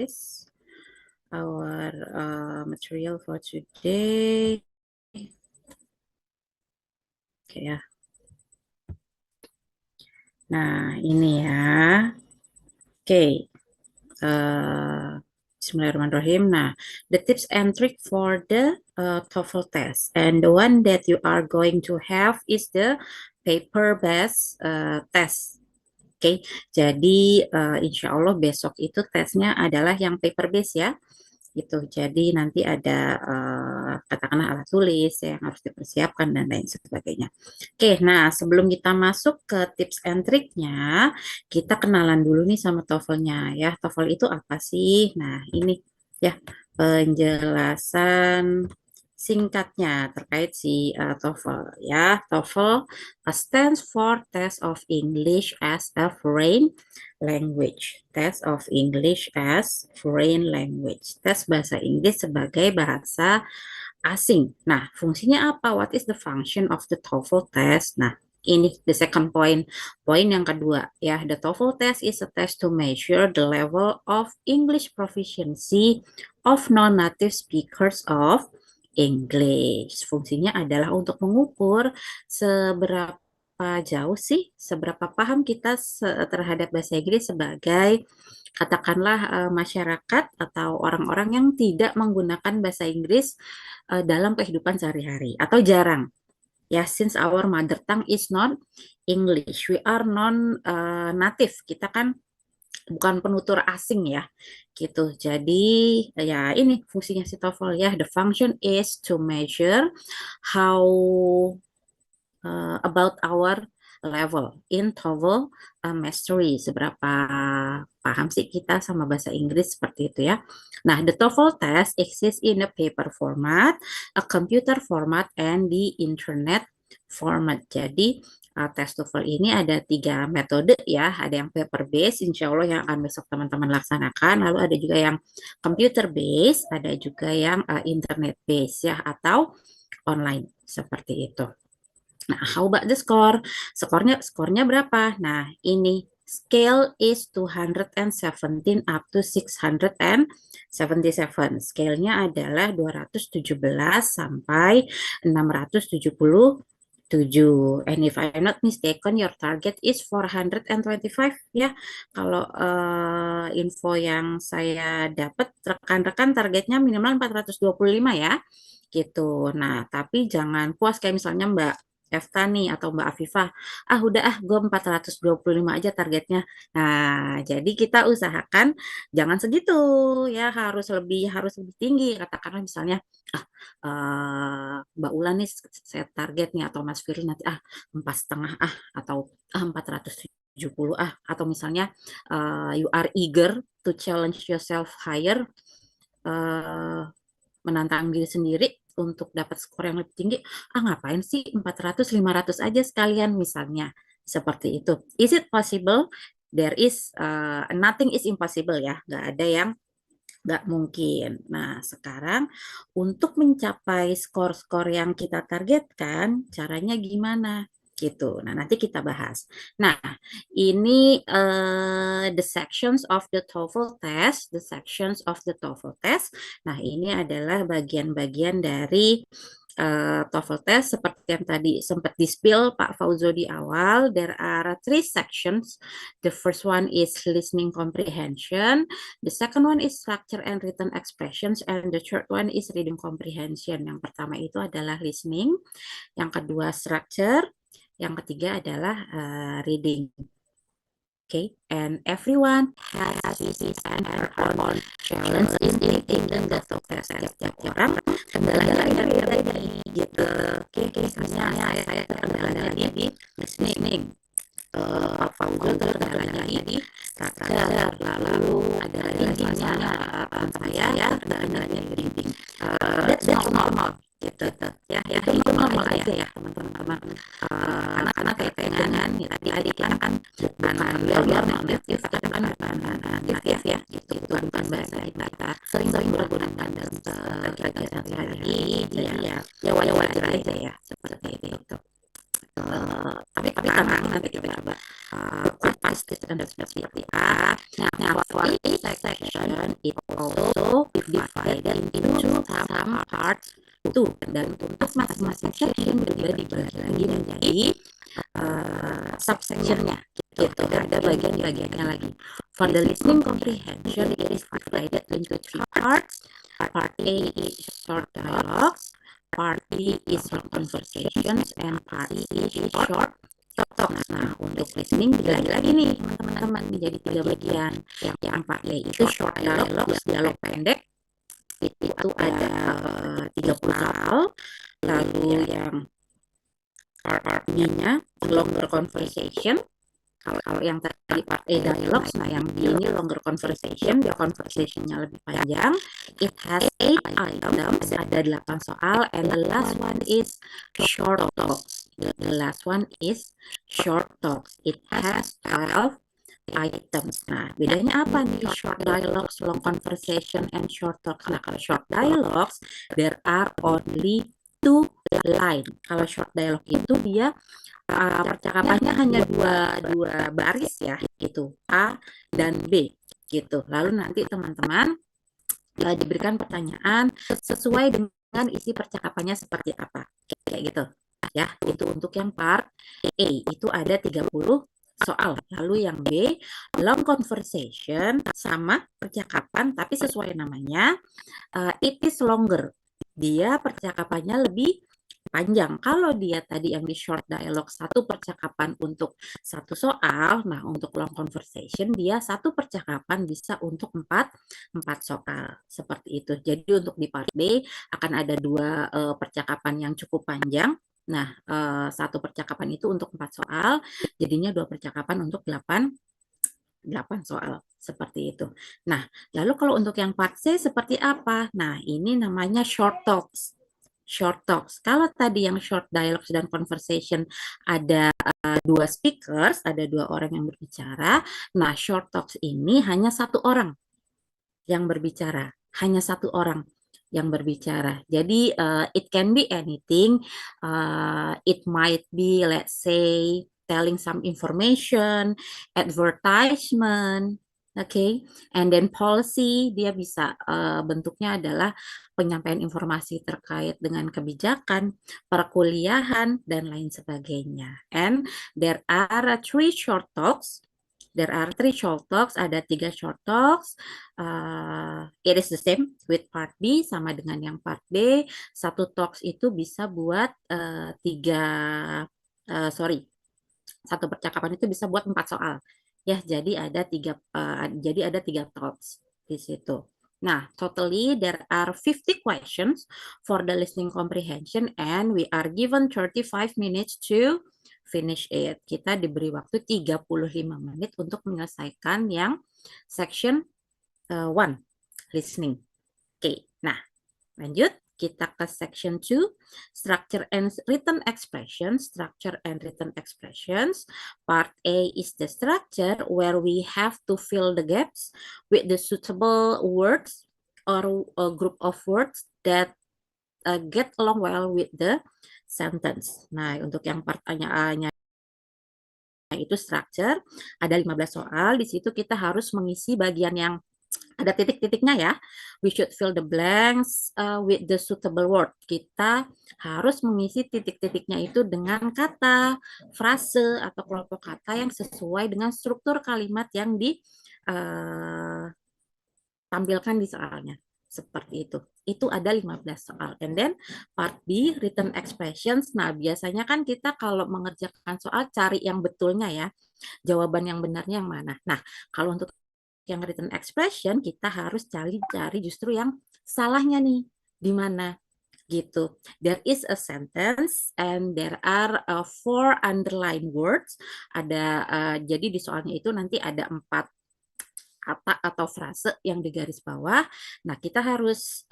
This our material for today. Oke ya. Nah, ini ya. Oke. Bismillahirrahmanirrahim. Nah, the tips and trick for the TOEFL test, and the one that you are going to have is the paper-based test. Oke, jadi insya Allah besok itu tesnya adalah yang paper based ya. Gitu. Jadi nanti ada katakanlah alat tulis yang harus dipersiapkan dan lain sebagainya. Oke, nah sebelum kita masuk ke tips and triknya, kita kenalan dulu nih sama TOEFL-nya ya. TOEFL itu apa sih? Nah, ini ya penjelasan singkatnya terkait si TOEFL ya. TOEFL stands for Test of English as a Foreign Language. Test of English as Foreign Language. Tes bahasa Inggris sebagai bahasa asing. Nah, fungsinya apa? What is the function of the TOEFL test? Nah, ini the second point. Poin yang kedua ya, the TOEFL test is a test to measure the level of English proficiency of non-native speakers of English. Fungsinya adalah untuk mengukur seberapa jauh sih, seberapa paham kita terhadap bahasa Inggris sebagai katakanlah masyarakat atau orang-orang yang tidak menggunakan bahasa Inggris dalam kehidupan sehari-hari atau jarang. Ya, since our mother tongue is not English, we are non native. Kita kan bukan penutur asing ya, gitu. Jadi ya ini fungsinya si TOEFL ya. The function is to measure how about our level in TOEFL mastery, seberapa paham sih kita sama bahasa Inggris seperti itu ya. Nah, the TOEFL test exists in a paper format, a computer format, and the internet format. Jadi tes TOEFL ini ada 3 metode ya, ada yang paper based, insya Allah yang akan besok teman-teman laksanakan, lalu ada juga yang computer based, ada juga yang internet based ya, atau online seperti itu. Nah, how about the score? Skornya berapa? Nah, ini scale is 217 up to 677. Scale-nya adalah 217 sampai 677. And if I'm not mistaken, your target is 425 ya. Kalau info yang saya dapat, rekan-rekan targetnya minimal 425 ya. Gitu. Nah, tapi jangan puas kayak misalnya Mbak Efta nih atau Mbak Afifah, udah gue 425 aja targetnya. Nah, jadi kita usahakan jangan segitu ya, harus lebih tinggi. Katakanlah misalnya Mbak Ulan nih saya target nih, atau Mas Firly nanti 4,5 atau 470 atau misalnya you are eager to challenge yourself higher, menantang diri sendiri untuk dapat skor yang lebih tinggi, ngapain sih 400 500 aja sekalian misalnya, seperti itu. Is it possible? There is nothing is impossible ya, nggak ada yang nggak mungkin. Nah, sekarang untuk mencapai skor-skor yang kita targetkan, caranya gimana? Gitu. Nah, nanti kita bahas. Nah, ini the sections of the TOEFL test, the sections of the TOEFL test. Nah, ini adalah bagian-bagian dari TOEFL test seperti yang tadi sempat di-spill Pak Fauzo di awal. There are 3 sections. The first one is listening comprehension. The second one is structure and written expressions, and the third one is reading comprehension. Yang pertama itu adalah listening, yang kedua structure, yang ketiga adalah reading. Okay, and everyone has his and her own challenge in taking the TOEFL test. Setiap orang kendalanya beda-beda gitu. Oke, misalnya saya terkendalanya di listening. Pak Fauzo terkendalanya di structure, lalu ada readingnya saya terkendalanya di reading. That's normal gitu ya, itu normal aja ya teman-teman. Anak-anak kayak dengan tadi kita kan bukan biar native, kita kan native ya, gitu, bukan bahasa kita sering menggunakan dalam kegiatan sehari-hari, ya wajar aja ya seperti itu. Tapi nanti kita coba kupas gitu kan seperti apa. Nah, for each section it also divided into some parts too, dan untuk masing-masing section juga dibagi lagi menjadi subsectionnya gitu, ada bagian-bagiannya lagi. For the listening comprehension it is divided into three parts. Part A is short dialogues, part B is short conversations, and part C is short talks. Nah, untuk listening lagi nih teman-teman menjadi tiga bagian. Yang part A itu short dialogues, dialog pendek, itu ada 30 soal. Lalu yang part B-nya longer conversation. Kalau yang tadi part A dialogues, nah yang B ini longer conversation, dia conversationnya lebih panjang. It has 8 items, ada 8 soal, and the last one is short talks. The last one is short talks. It has 12 items. Nah, bedanya apa nih short dialogues, long conversation, and short talks? Nah, kalau short dialogues, there are only 2 line. Kalau short dialogue itu dia percakapannya hanya dua baris ya gitu, A dan B gitu. Lalu nanti teman-teman diberikan pertanyaan sesuai dengan isi percakapannya seperti apa kayak gitu ya. Itu untuk yang part A itu ada 30 soal. Lalu yang B long conversation, sama percakapan tapi sesuai namanya, it is longer, dia percakapannya lebih panjang. Kalau dia tadi yang di short dialogue satu percakapan untuk satu soal, nah untuk long conversation dia satu percakapan bisa untuk empat soal seperti itu. Jadi untuk di part B akan ada dua percakapan yang cukup panjang. Nah, satu percakapan itu untuk 4 soal, jadinya dua percakapan untuk 8 soal seperti itu. Nah, lalu kalau untuk yang part C seperti apa? Nah, ini namanya short talks. Short talks. Kalau tadi yang short dialogues dan conversation ada dua speakers, ada dua orang yang berbicara. Nah, short talks ini hanya satu orang yang berbicara, hanya satu orang yang berbicara. Jadi it can be anything. It might be, let's say, telling some information, advertisement, okay, and then policy. Dia bisa bentuknya adalah penyampaian informasi terkait dengan kebijakan, perkuliahan, dan lain sebagainya. And there are three short talks. There are three short talks, ada 3 short talks. It is the same with part B, sama dengan yang part B. Satu talks itu bisa buat satu percakapan itu bisa buat 4 soal. Ya, jadi ada 3 talks di situ. Nah, totally there are 50 questions for the listening comprehension and we are given 35 minutes to finish it. Kita diberi waktu 35 menit untuk menyelesaikan yang section 1, listening. Oke, nah lanjut. Kita ke section 2, structure and written expressions. Structure and written expressions. Part A is the structure where we have to fill the gaps with the suitable words or a group of words that get along well with the sentence. Nah, untuk yang pertanyaannya itu structure, ada 15 soal. Di situ kita harus mengisi bagian yang ada titik-titiknya ya. We should fill the blanks with the suitable word. Kita harus mengisi titik-titiknya itu dengan kata, frase, atau kelompok kata yang sesuai dengan struktur kalimat yang ditampilkan di soalnya. Seperti itu. Itu ada 15 soal. And then part B, written expressions. Nah, biasanya kan kita kalau mengerjakan soal cari yang betulnya ya. Jawaban yang benarnya yang mana. Nah, kalau untuk yang written expression kita harus cari justru yang salahnya nih di mana gitu. There is a sentence and there are 4 underline words. Ada jadi di soalnya itu nanti ada 4 kata atau frase yang di garis bawah. Nah, kita harus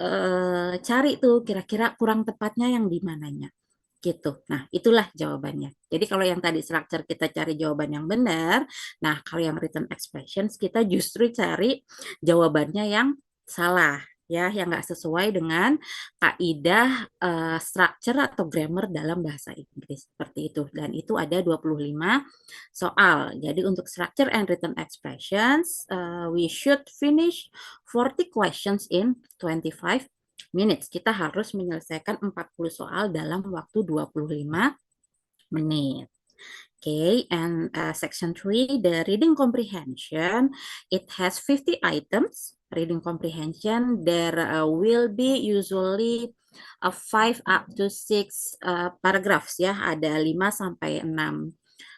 cari tuh kira-kira kurang tepatnya yang di mananya gitu. Nah, itulah jawabannya. Jadi kalau yang tadi structure kita cari jawaban yang benar, nah kalau yang written expressions kita justru cari jawabannya yang salah ya yang nggak sesuai dengan kaidah structure atau grammar dalam bahasa Inggris seperti itu. Dan itu ada 25 soal. Jadi untuk structure and written expressions, we should finish 40 questions in 25 minutes. Kita harus menyelesaikan 40 soal dalam waktu 25 menit. Okay, and section 3, the reading comprehension, it has 50 items. Reading comprehension, there will be usually 5 up to 6 paragraphs ya, ada 5 sampai 6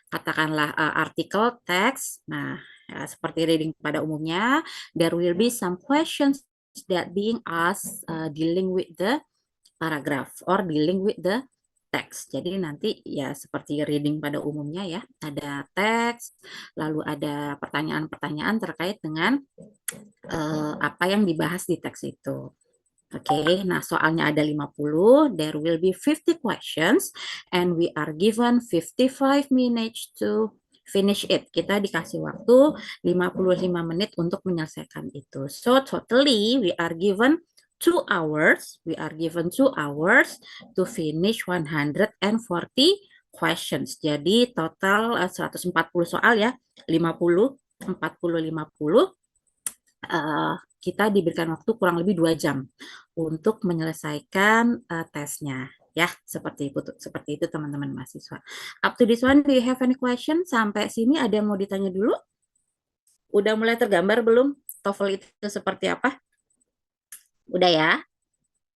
katakanlah artikel teks. Nah, ya, seperti reading pada umumnya, there will be some questions that being asked dealing with the paragraph or dealing with the teks. Jadi nanti ya seperti reading pada umumnya ya, ada teks, lalu ada pertanyaan-pertanyaan terkait dengan apa yang dibahas di teks itu. Oke, nah soalnya ada 50, there will be 50 questions and we are given 55 minutes to finish it. Kita dikasih waktu 55 menit untuk menyelesaikan itu. So totally we are given 2 hours. We are given 2 hours to finish 140 questions. Jadi total 140 soal ya, 50, 40, 50. Kita diberikan waktu kurang lebih 2 jam untuk menyelesaikan tesnya. Ya, seperti itu teman-teman mahasiswa. Up to this one, do you have any question? Sampai sini ada yang mau ditanya dulu? Udah mulai tergambar belum TOEFL itu seperti apa? Udah ya?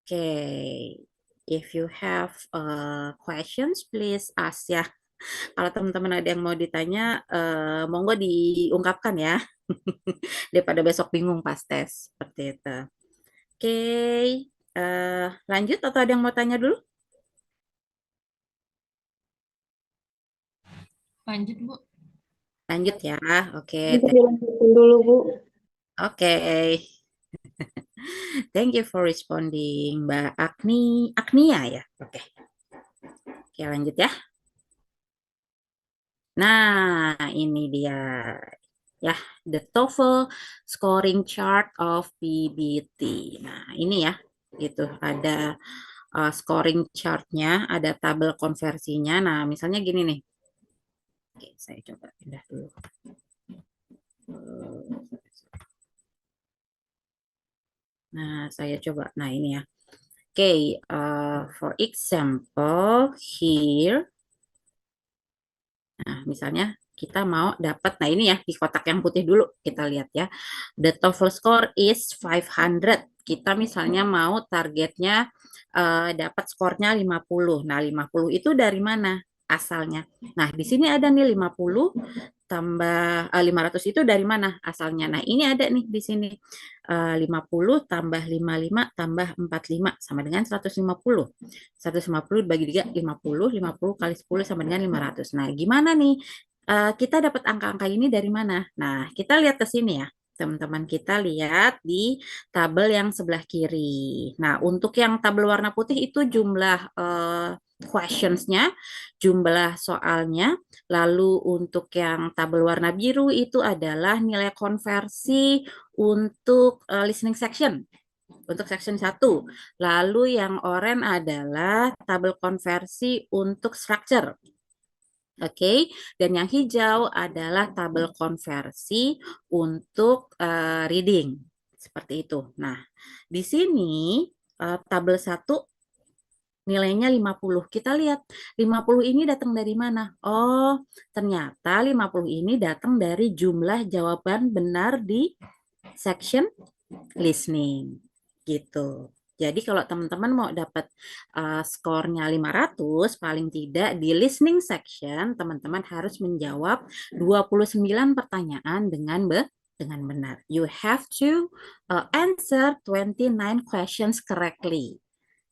Oke. Okay. If you have questions, please ask ya. Kalau teman-teman ada yang mau ditanya, monggo diungkapkan ya. Daripada besok bingung pas tes. Seperti itu. Oke, lanjut atau ada yang mau tanya dulu? Lanjut, Bu. Lanjut ya, oke. Bisa dilanjutin dulu, Bu. Oke, thank you for responding, Mbak Agnia ya. Oke, oke lanjut ya. Nah, ini dia ya, the TOEFL scoring chart of PBT. Nah, ini ya, gitu. Ada scoring chartnya, ada tabel konversinya. Nah, misalnya gini nih. Oke, saya coba pindah dulu. Nah, saya coba. Nah, ini ya. Oke, for example, here. Nah, misalnya kita mau dapat, nah ini ya, di kotak yang putih dulu, kita lihat ya. The TOEFL score is 500. Kita misalnya mau targetnya dapat skornya 50. Nah, 50 itu dari mana asalnya? Nah, di sini ada nih 50 tambah 500 itu dari mana asalnya? Nah, ini ada nih di sini. 50 tambah 55 tambah 45 sama dengan 150. 150 dibagi 3, 50. 50 kali 10 sama dengan 500. Nah, gimana nih? Kita dapat angka-angka ini dari mana? Nah, kita lihat ke sini ya. Teman-teman kita lihat di tabel yang sebelah kiri. Nah, untuk yang tabel warna putih itu jumlah questions-nya, jumlah soalnya. Lalu untuk yang tabel warna biru itu adalah nilai konversi untuk listening section. Untuk section 1. Lalu yang oranye adalah tabel konversi untuk structure. Oke, dan yang hijau adalah tabel konversi untuk reading. Seperti itu. Nah, di sini tabel 1 nilainya 50. Kita lihat 50 ini datang dari mana? Oh, ternyata 50 ini datang dari jumlah jawaban benar di section listening. Gitu. Jadi kalau teman-teman mau dapat skornya 500, paling tidak di listening section, teman-teman harus menjawab 29 pertanyaan dengan benar. You have to answer 29 questions correctly.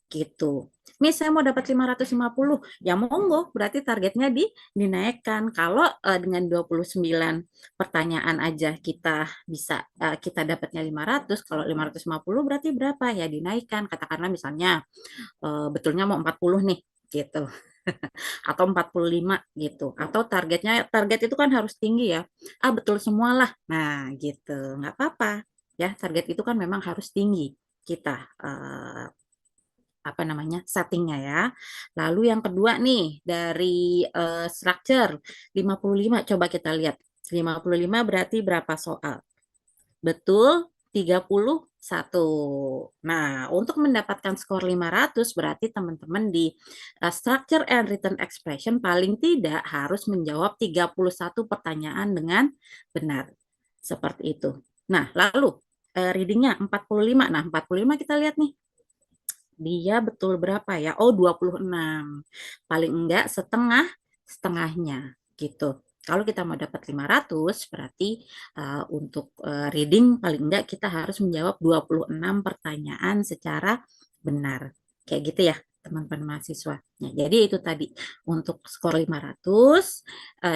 Gitu. Miss, saya mau dapat 550, ya monggo, berarti targetnya dinaikkan. Kalau dengan 29 pertanyaan aja kita bisa kita dapatnya 500, kalau 550 berarti berapa? Ya dinaikkan. Katakanlah misalnya betulnya mau 40 nih, gitu. Atau 45 gitu. Atau target itu kan harus tinggi ya. Betul semualah. Nah, gitu. Nggak apa-apa. Ya, target itu kan memang harus tinggi. kita apa namanya settingnya ya. Lalu yang kedua nih dari structure 55 coba kita lihat. 55 berarti berapa soal? Betul, 31. Nah, untuk mendapatkan skor 500 berarti teman-teman di structure and written expression paling tidak harus menjawab 31 pertanyaan dengan benar. Seperti itu. Nah, lalu readingnya 45. Nah, 45 kita lihat nih. Dia betul berapa ya? Oh, 26. Paling enggak setengahnya gitu. Kalau kita mau dapat 500, berarti untuk reading paling enggak kita harus menjawab 26 pertanyaan secara benar. Kayak gitu ya, teman-teman mahasiswa. Nah, jadi itu tadi untuk skor 500,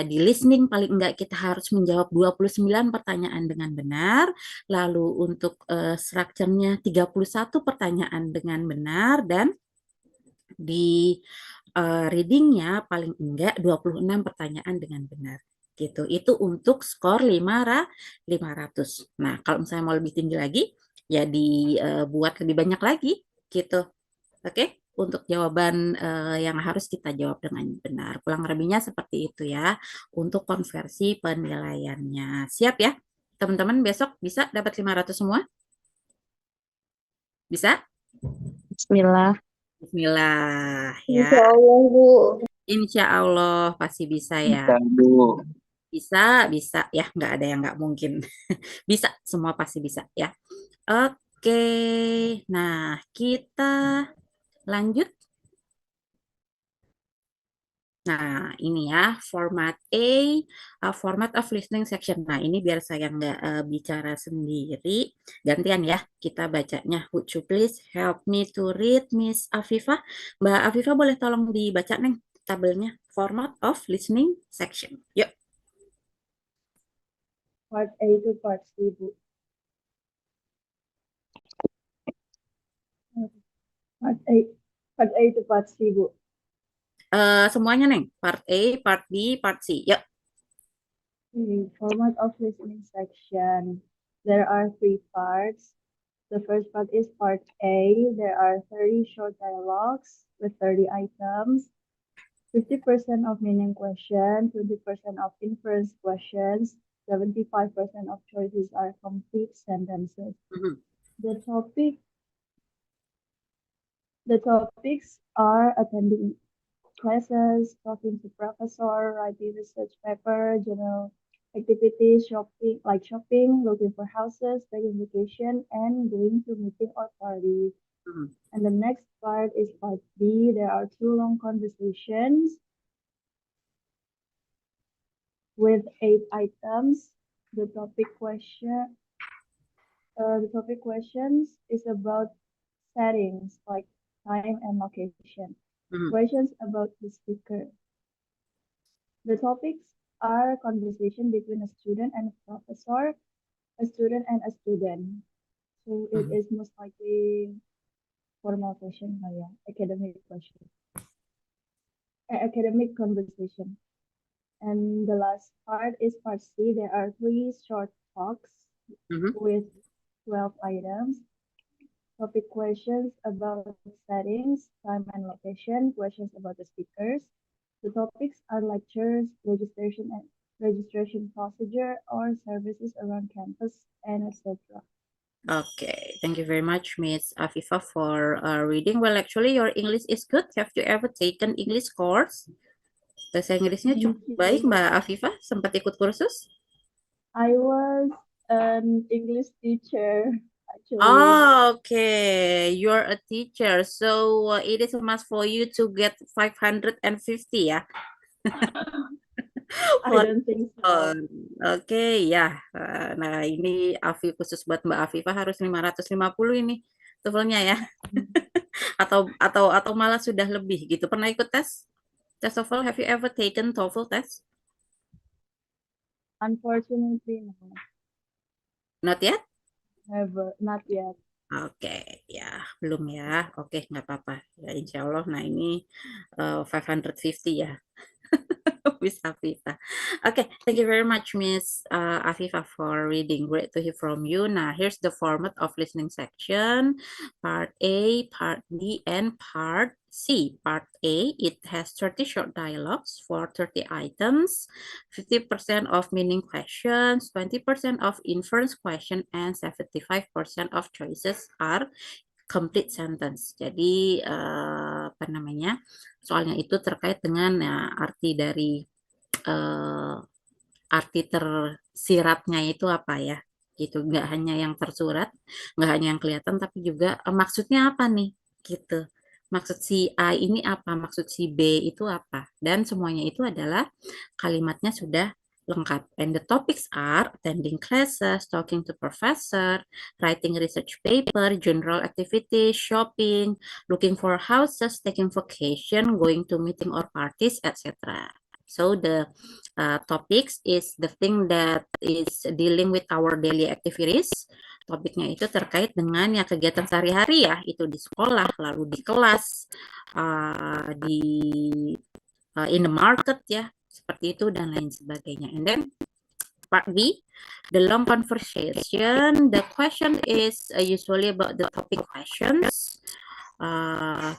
di listening paling enggak kita harus menjawab 29 pertanyaan dengan benar. Lalu untuk strukturnya 31 pertanyaan dengan benar dan di readingnya paling enggak 26 pertanyaan dengan benar. Gitu. Itu untuk skor 500. Nah, kalau misalnya mau lebih tinggi lagi, ya dibuat lebih banyak lagi gitu. Oke, untuk jawaban yang harus kita jawab dengan benar. Kurang lebihnya seperti itu ya untuk konversi penilaiannya. Siap ya? Teman-teman besok bisa dapat 500 semua? Bisa? Bismillah. Bismillah ya. Insya Allah, Bu. Insya Allah pasti bisa ya. Bisa, Bu. Bisa, bisa ya. Nggak ada yang nggak mungkin. Bisa, semua pasti bisa ya. Oke, nah kita lanjut. Nah, ini ya, format A, format of listening section. Nah, ini biar saya nggak bicara sendiri, gantian ya, kita bacanya. Would you please help me to read, Miss Afifah? Mbak Afifah boleh tolong dibaca, Neng, tabelnya. Format of listening section. Yuk. Part A to Part C, Bu. Part A, Part A to Part C, Bu. Semuanya, Neng. Part A, Part B, Part C. Yuk. Format of listening section. There are 3 parts. The first part is Part A. There are 30 short dialogues with 30 items. 50% of meaning question, 20% of inference questions, 75% of choices are complete sentences. Mhm. The topics are attending classes, talking to professor, writing research paper, general activities, shopping, looking for houses, taking vacation, and going to meeting or parties. Mhm. And the next part is part B. There are 2 long conversations with 8 items. The topic questions is about settings like time and location. Mhm. Questions about the speaker. The topics are conversation between a student and a professor, a student and a student. So it Mhm. is most likely formal question, academic question, academic conversation. And the last part is part C. There are 3 short talks Mhm. with 12 items. Topic questions about settings, time and location, questions about the speakers. The topics are lectures, registration procedure, or services around campus, and etc. Okay, thank you very much, Miss Afifa, for reading. Well, actually, your English is good. Have you ever taken English course? Bahasa Inggrisnya Thank cukup baik, you. Mbak Afifa. Sempat ikut kursus? I was an English teacher, actually. Oh, okay. You're a teacher, so it is a must for you to get 550 ya. I For don't think so. Oke, ya. Nah, ini khusus buat Mbak Afifa harus 550 ini TOEFL-nya ya. Atau malah sudah lebih gitu. Pernah ikut tes? Tes TOEFL, have you ever taken TOEFL test? Unfortunately, no, Not yet? never, not yet. Oke, ya, belum ya. Oke, nggak apa-apa. Ya, insya Allah. Nah, ini 550 ya. Miss Afifa. Okay, thank you very much, Miss Afifa, for reading. Great to hear from you. Now, here's the format of listening section: Part A, Part B, and Part C. Part A, it has 30 short dialogues for 30 items, 50% of meaning questions, 20% of inference question, and 75% of choices are complete sentence. Jadi apa namanya? Soalnya itu terkait dengan arti dari eh, arti tersiratnya itu apa ya? Gitu. Nggak hanya yang tersurat, nggak hanya yang kelihatan, tapi juga maksudnya apa nih? Gitu. Maksud si A ini apa? Maksud si B itu apa? Dan semuanya itu adalah kalimatnya sudah lengkap. And the topics are attending classes, talking to professor, writing research paper, general activities, shopping, looking for houses, taking vacation, going to meeting or parties, etc. So the topics is the thing that is dealing with our daily activities. Topiknya itu terkait dengan ya kegiatan sehari-hari ya, itu di sekolah, lalu di kelas, di in the market ya, seperti itu dan lain sebagainya. And then part B, the long conversation. The question is usually about the topic questions.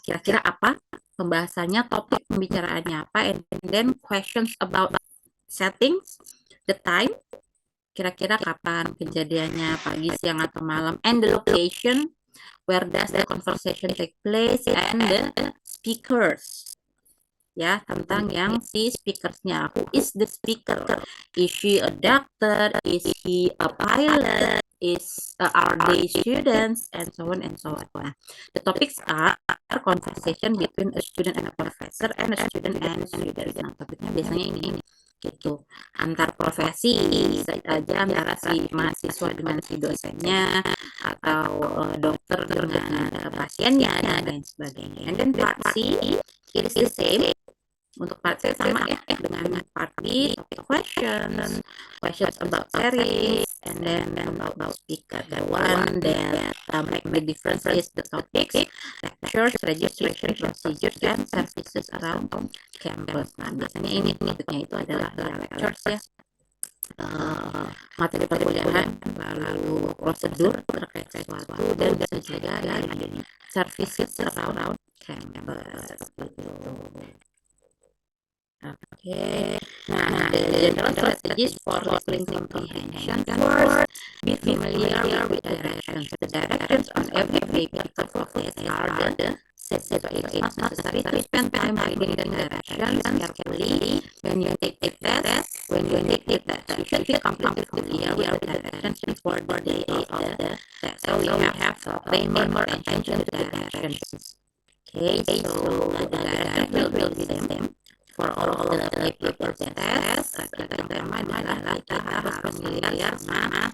Kira-kira apa pembahasannya, topik pembicaraannya apa, and then questions about settings, the time, kira-kira kapan kejadiannya, pagi, siang, atau malam, and the location, where does the conversation take place, and the speakers. Ya, tentang yang si speakersnya. Who is the speaker? Is she a doctor? Is he a pilot? Are they students? And so on and so on. Nah, the topics are conversation between a student and a professor and a student and a student. Nah, topiknya biasanya ini gitu, antar profesi, bisa aja antara si mahasiswa dengan si dosennya, atau dokter dengan pasiennya dan lain sebagainya. And then part C, it is the same. Untuk part C sama ya dengan part B, questions about series, and then about speaker. The one that make the difference is the topics, lectures, registration procedures, and services around campus. Nah, biasanya ini topiknya itu adalah lectures ya, materi perkuliahan, lalu prosedur terkait sesuatu, dan bisa juga dari services around campus gitu. Okay. Nah, the general strategies for listening comprehension. First, be familiar with directions. The directions on every paper of this are the set. So it's not necessary to spend time reading the directions carefully when you take the test. You should be completely familiar with the directions before the day of the test. So we have to pay more attention to the directions. Okay, so the directions will be the same for all the paper test. Yang pertama adalah kita harus familiar sama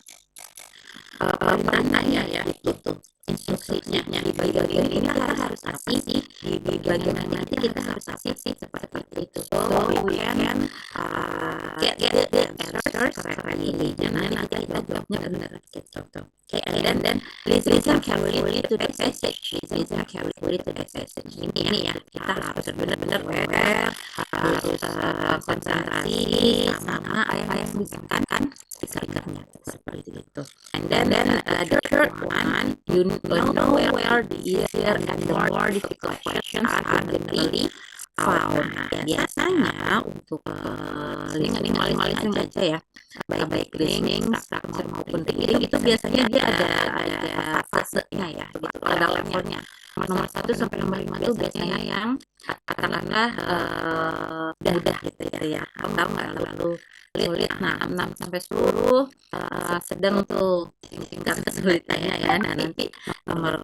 perintahnya ya, gitu, instruksinya. Di bagian ini kita harus kasih, di bagian ini nanti kita harus kasih seperti itu. So we can get the answers correctly. Jangan nanti kita jawabnya benar gitu. Okay, and then listen carefully to the passage. Listen carefully to the passage. Ini ya, kita harus benar-benar aware, harus konsentrasi sama apa yang disampaikan speakernya seperti itu. And then the third one, you know where the easier and the more difficult questions are generally found. Biasanya untuk listening aja ya, baik listening, structure maupun reading, itu biasanya dia ada fasenya ya, gitu, ada levelnya. Nomor 1 sampai nomor 5 itu biasanya yang katakanlah mudah gitu ya, atau nggak terlalu sulit. Nah, 6 sampai 10 sedang tuh tingkat kesulitannya ya. Nah, nanti nomor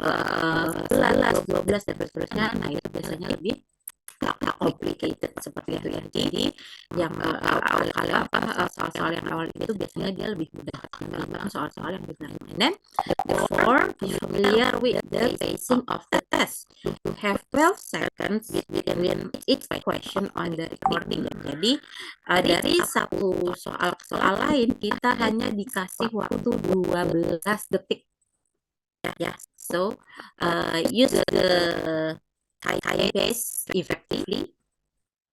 11, 12 dan seterusnya, nah itu biasanya lebih complicated seperti itu ya. Jadi yang soal-soal yang awal itu biasanya dia lebih mudah ketimbang soal-soal yang benar. And then therefore, be familiar with the pacing of the test. You have 12 seconds between each question on the recording. Jadi dari satu soal ke soal lain kita hanya dikasih waktu 12 detik ya. So use the time pace effectively.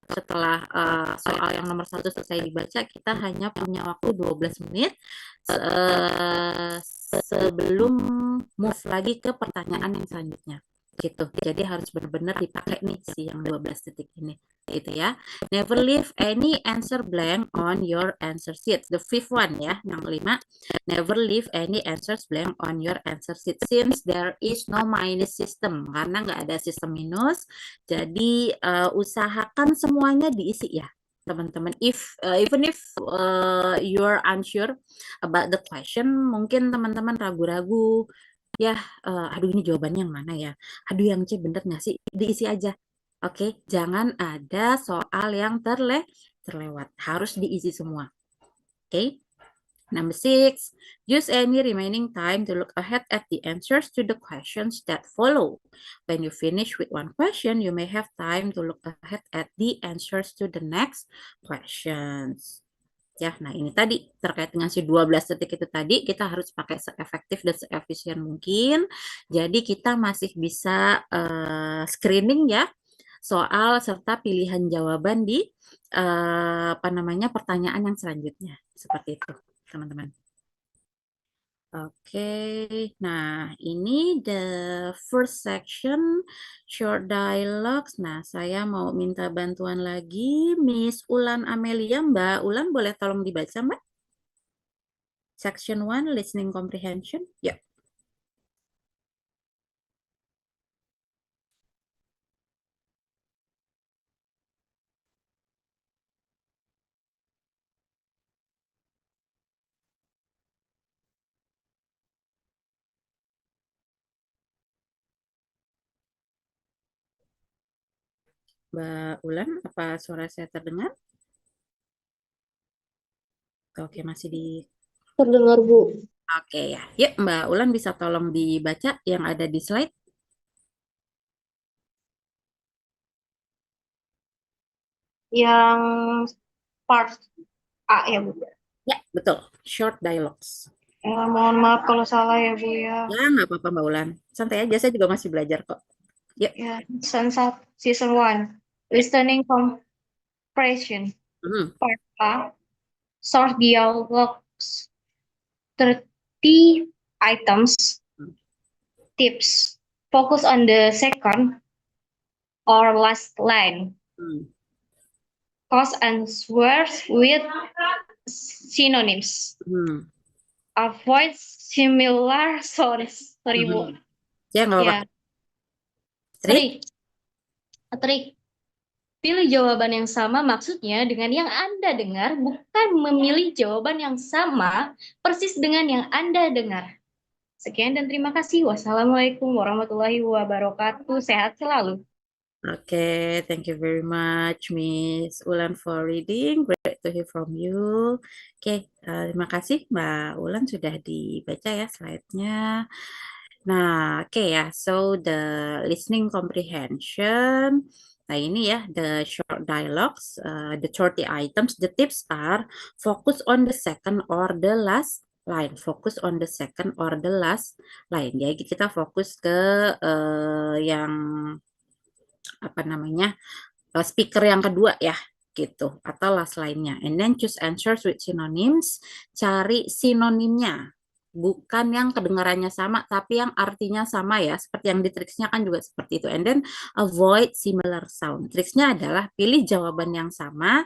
setelah soal yang nomor 1 selesai dibaca, kita hanya punya waktu 12 menit sebelum move lagi ke pertanyaan yang selanjutnya. Gitu. Jadi harus benar-benar dipakai nih si yang 12 detik ini. Gitu ya. Never leave any answer blank on your answer sheet. The fifth one ya, yang kelima. Never leave any answers blank on your answer sheet since there is no minus system. Karena nggak ada sistem minus. Jadi usahakan semuanya diisi ya, teman-teman. Even if you're unsure about the question, mungkin teman-teman ragu-ragu, ya, aduh ini jawabannya yang mana ya? Aduh yang C bener nggak sih? Diisi aja. Oke, jangan ada soal yang terlewat. Harus diisi semua. Oke. Number 6, use any remaining time to look ahead at the answers to the questions that follow. When you finish with one question, you may have time to look ahead at the answers to the next questions. Ya, nah ini tadi terkait dengan si 12 detik itu tadi, kita harus pakai seefektif dan seefisien mungkin. Jadi kita masih bisa screening ya soal serta pilihan jawaban di pertanyaan yang selanjutnya. Seperti itu, teman-teman. Oke, nah ini the first section short dialogues. Nah, saya mau minta bantuan lagi, Miss Ulan Amelia. Mbak Ulan, boleh tolong dibaca, Mbak? Section 1, listening comprehension. Ya. Mbak Ulan, apa suara saya terdengar? Oke, masih di... Terdengar, Bu. Oke ya. Yuk, Mbak Ulan bisa tolong dibaca yang ada di slide. Yang part A ya, Bu. Ya, betul. Short dialogues. Mohon maaf kalau salah ya, Bu ya. Ya, nggak apa-apa Mbak Ulan. Santai aja, saya juga masih belajar kok. Yuk. Ya, season 1. Listening comprehension. Part A. Short dialogues. 30 items. Tips. Focus on the second or last line. Cause and words with synonyms. Avoid similar sounds. Sorry, Bu. Ya, nggak apa-apa. Trik. Pilih jawaban yang sama maksudnya dengan yang Anda dengar, bukan memilih jawaban yang sama persis dengan yang Anda dengar. Sekian dan terima kasih. Wassalamualaikum warahmatullahi wabarakatuh. Sehat selalu. Okay, thank you very much, Miss Ulan, for reading. Great to hear from you. Oke, terima kasih Mbak Ulan sudah dibaca ya slide-nya. Nah, oke ya, so the listening comprehension. Nah, ini ya, the short dialogues, the 30 items, the tips are focus on the second or the last line. Fokus on the second or the last line. Jadi kita fokus ke yang speaker yang kedua ya gitu, atau last line-nya. And then choose answers with synonyms. Cari sinonimnya, bukan yang kedengarannya sama tapi yang artinya sama ya, seperti yang di triksnya kan juga seperti itu. And then avoid similar sound. Triksnya adalah pilih jawaban yang sama,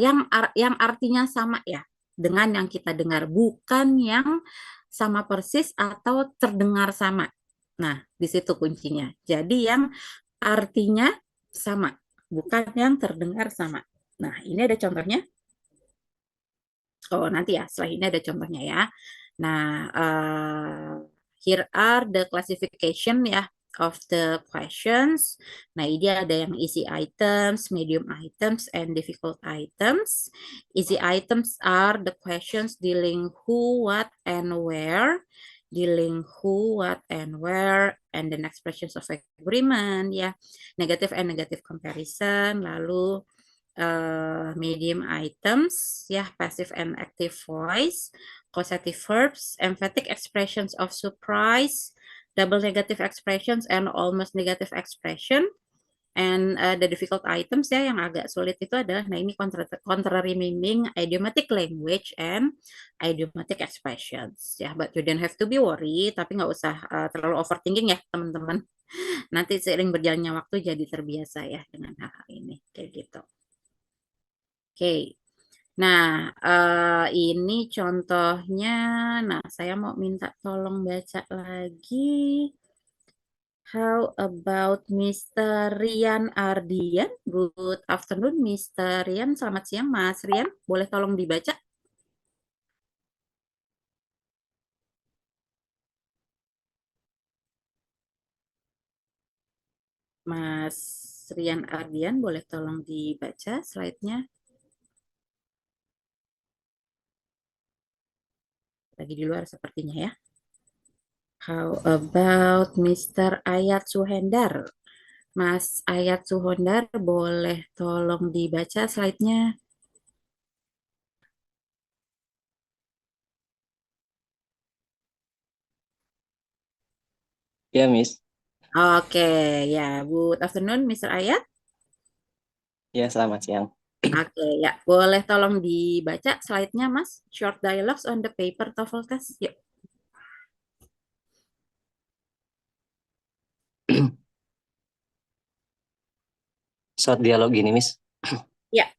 yang artinya sama ya dengan yang kita dengar, bukan yang sama persis atau terdengar sama. Nah, di situ kuncinya. Jadi yang artinya sama, bukan yang terdengar sama. Nah, ini ada contohnya. Oh, nanti ya, setelah ini ada contohnya ya. Nah, here are the classification ya of the questions. Nah, ini ada yang easy items, medium items, and difficult items. Easy items are the questions dealing who, what, and where. Dealing who, what, and where, and then expressions of agreement, ya. Negative and negative comparison, lalu medium items, ya, passive and active voice, causative verbs, emphatic expressions of surprise, double negative expressions, and almost negative expression, And the difficult items ya yang agak sulit itu adalah, nah ini contrary meaning, idiomatic language, and idiomatic expressions ya. But you don't have to be worried, tapi nggak usah terlalu overthinking ya teman-teman. Nanti seiring berjalannya waktu jadi terbiasa ya dengan hal-hal ini kayak gitu. Oke. Nah, ini contohnya. Nah, saya mau minta tolong baca lagi. How about Mr. Rian Ardian? Good afternoon, Mr. Rian. Selamat siang, Mas Rian. Boleh tolong dibaca? Mas Rian Ardian, boleh tolong dibaca slide-nya? Lagi di luar sepertinya ya. How about Mr. Ayat Suhendar? Mas Ayat Suhendar, boleh tolong dibaca slide-nya? Ya, Miss. Oke, ya. Good afternoon, Mr. Ayat. Ya, selamat siang. Oke, ya. Boleh tolong dibaca slide-nya, Mas? Short dialogues on the paper TOEFL test. Yuk. Short dialog gini, Miss. Ya.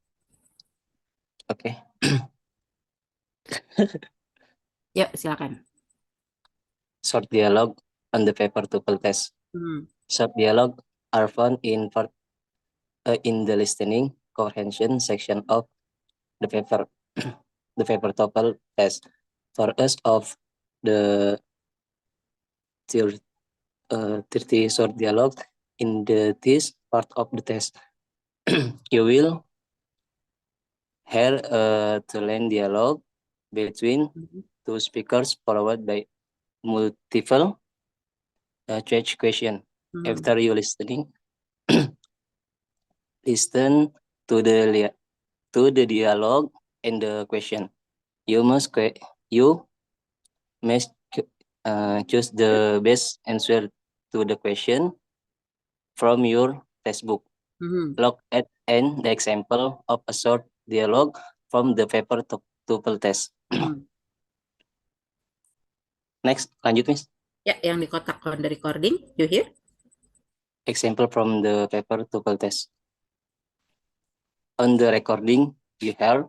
Oke. Yuk, silakan. Short dialog on the paper TOEFL test. Short dialog are found in the listening comprehension section of the paper TOEFL test. For us of the 30 short dialogue in this part of the test, you will hear a two-line dialogue between two speakers followed by multiple choice question. After you listening, listen to the dialogue and the question. You must choose the best answer to the question from your textbook. Look at the example of a short dialogue from the paper TOEFL test. Next, lanjut, Miss. Ya, yang di kotak on the recording, you hear? Example from the paper TOEFL test. On the recording, you hear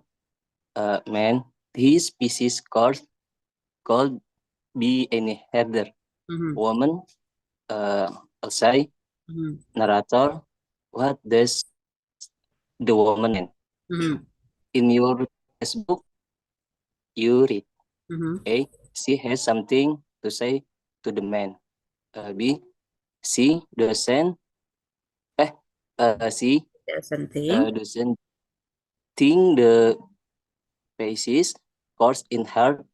a man. His species could be any herder, woman, outside, narrator. What does the woman mean? In your textbook, you read. A, she has something to say to the man. B, she doesn't think the basis course in her.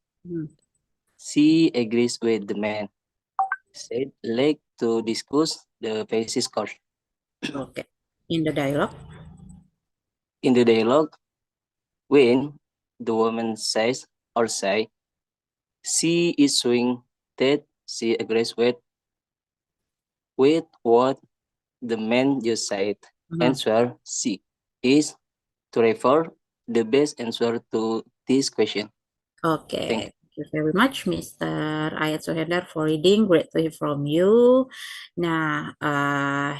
She agrees with the man. Said like to discuss the basis course. Okay. In the dialogue, when the woman says or say she is showing that she agrees with what the man just said, answer C is to refer the best answer to this question. Okay. Thank you very much, Mr. Ayat Suhendar, for reading. Great to hear from you. Nah,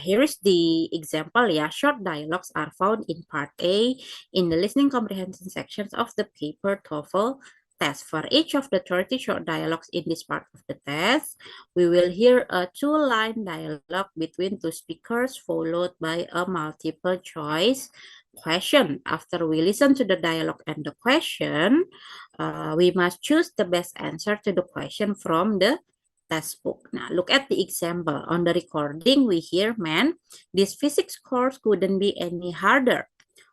here is the example ya. Short dialogues are found in part A in the listening comprehension sections of the paper TOEFL test. For each of the 30 short dialogues in this part of the test, we will hear a two-line dialogue between two speakers followed by a multiple choice question. After we listen to the dialogue and the question, we must choose the best answer to the question from the textbook. Now, look at the example. On the recording, we hear, man, this physics course couldn't be any harder.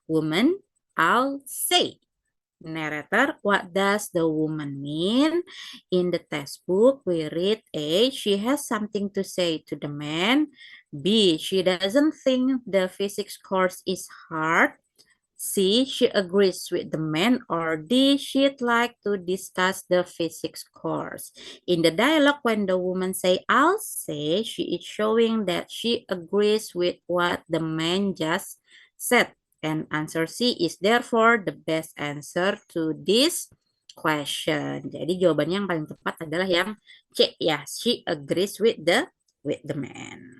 Woman, I'll say. Narrator, what does the woman mean? In the textbook, we read A, she has something to say to the man. B, she doesn't think the physics course is hard. C, she agrees with the man, or D, she'd like to discuss the physics course. In the dialogue, when the woman say, I'll say, she is showing that she agrees with what the man just said. And answer C is therefore the best answer to this question. Jadi jawabannya yang paling tepat adalah yang C ya. She agrees with the man.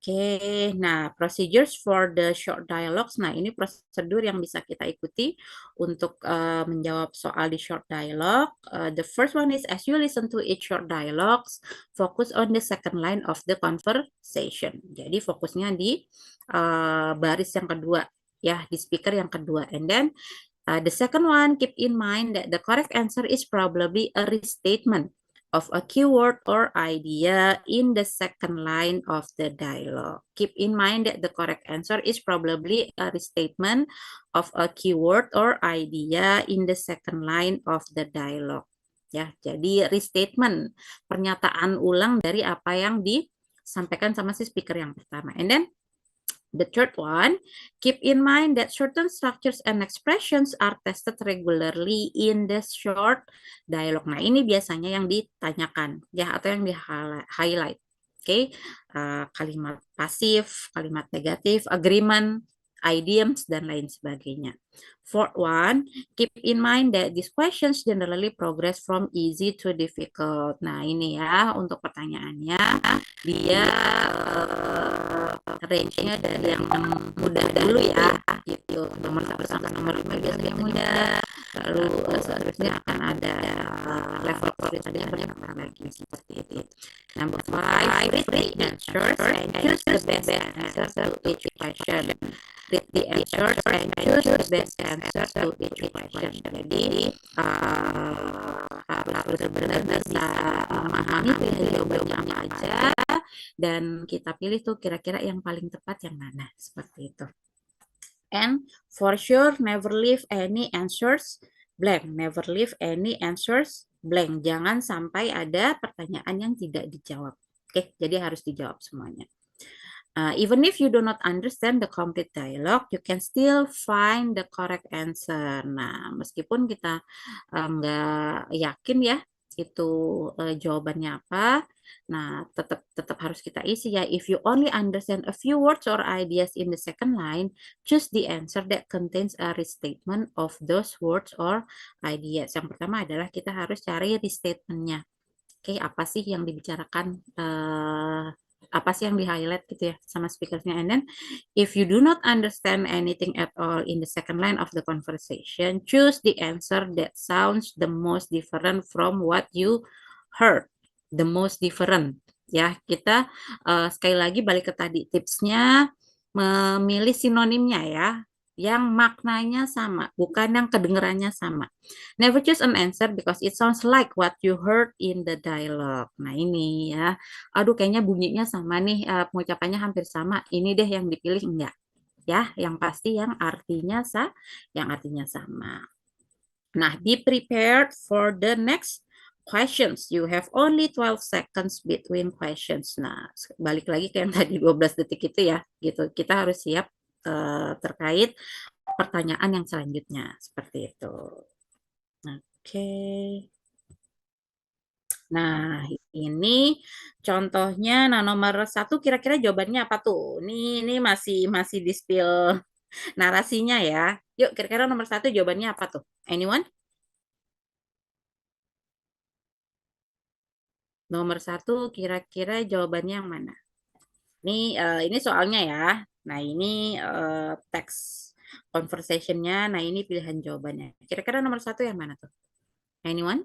Oke, nah procedures for the short dialogues. Nah, ini prosedur yang bisa kita ikuti untuk menjawab soal di short dialogue. The first one is as you listen to each short dialogues, focus on the second line of the conversation. Jadi fokusnya di baris yang kedua, ya, di speaker yang kedua. And then the second one, keep in mind that the correct answer is probably a restatement of a keyword or idea in the second line of the dialogue. Keep in mind that the correct answer is probably a restatement of a keyword or idea in the second line of the dialogue. Ya, jadi restatement, pernyataan ulang dari apa yang disampaikan sama si speaker yang pertama. And then the third one, keep in mind that certain structures and expressions are tested regularly in the short dialogue. Nah, ini biasanya yang ditanyakan, ya, atau yang di-highlight. Oke, kalimat pasif, kalimat negatif, agreement, idioms, dan lain sebagainya. Fourth one, keep in mind that these questions generally progress from easy to difficult. Nah, ini ya untuk pertanyaannya, dia range-nya dari yang mudah dulu ya, gitu. Nomor 1 sampai nomor 5 biasanya yang mudah, lalu seterusnya akan ada level kesulitannya bertambah lagi seperti itu. Number 5, read the answers and choose the best answer to each question. Read the answers and choose the best answer to each question. Jadi harus benar-benar bisa memahami pilihan jawabannya apa aja, dan kita pilih tuh kira-kira yang paling tepat yang mana, seperti itu. And for sure, never leave any answers blank. Never leave any answers blank. Jangan sampai ada pertanyaan yang tidak dijawab. Oke, jadi harus dijawab semuanya. Even if you do not understand the complete dialogue, you can still find the correct answer. Nah, meskipun kita nggak yakin ya itu jawabannya apa, nah tetap harus kita isi ya. If you only understand a few words or ideas in the second line, choose the answer that contains a restatement of those words or ideas. Yang pertama adalah kita harus cari restatementnya. Oke, apa sih yang dibicarakan, apa sih yang di-highlight gitu ya sama speakersnya. And then if you do not understand anything at all in the second line of the conversation, choose the answer that sounds the most different from what you heard. The most different. Ya, kita sekali lagi balik ke tadi tipsnya, memilih sinonimnya ya, yang maknanya sama, bukan yang kedengarannya sama. Never choose an answer because it sounds like what you heard in the dialogue. Nah, ini ya. Aduh, kayaknya bunyinya sama nih, pengucapannya hampir sama. Ini deh yang dipilih, enggak. Ya, yang pasti yang artinya sama. Nah, be prepared for the next questions. You have only 12 seconds between questions. Nah, balik lagi ke yang tadi 12 detik itu ya, gitu. Kita harus siap terkait pertanyaan yang selanjutnya, seperti itu. Oke. Nah, ini contohnya. Nah, nomor 1 kira-kira jawabannya apa tuh? Ini masih di spill narasinya ya. Yuk, kira-kira nomor 1 jawabannya apa tuh? Anyone? Nomor 1 kira-kira jawabannya yang mana? Ini soalnya ya. Nah, ini teks conversation-nya. Nah, ini pilihan jawabannya. Kira-kira nomor 1 yang mana tuh? Anyone?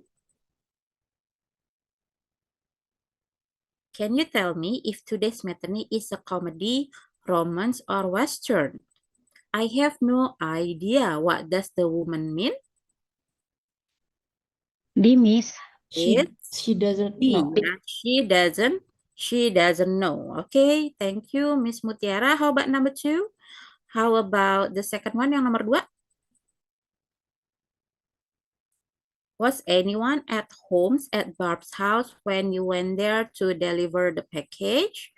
Can you tell me if today's matinee is a comedy, romance, or western? I have no idea. What does the woman mean? Miss. It She doesn't B. know. She doesn't know. Okay, thank you, Miss Mutiara. How about number 2? How about the second one, yang nomor 2? Was anyone at home at Barb's house when you went there to deliver the package?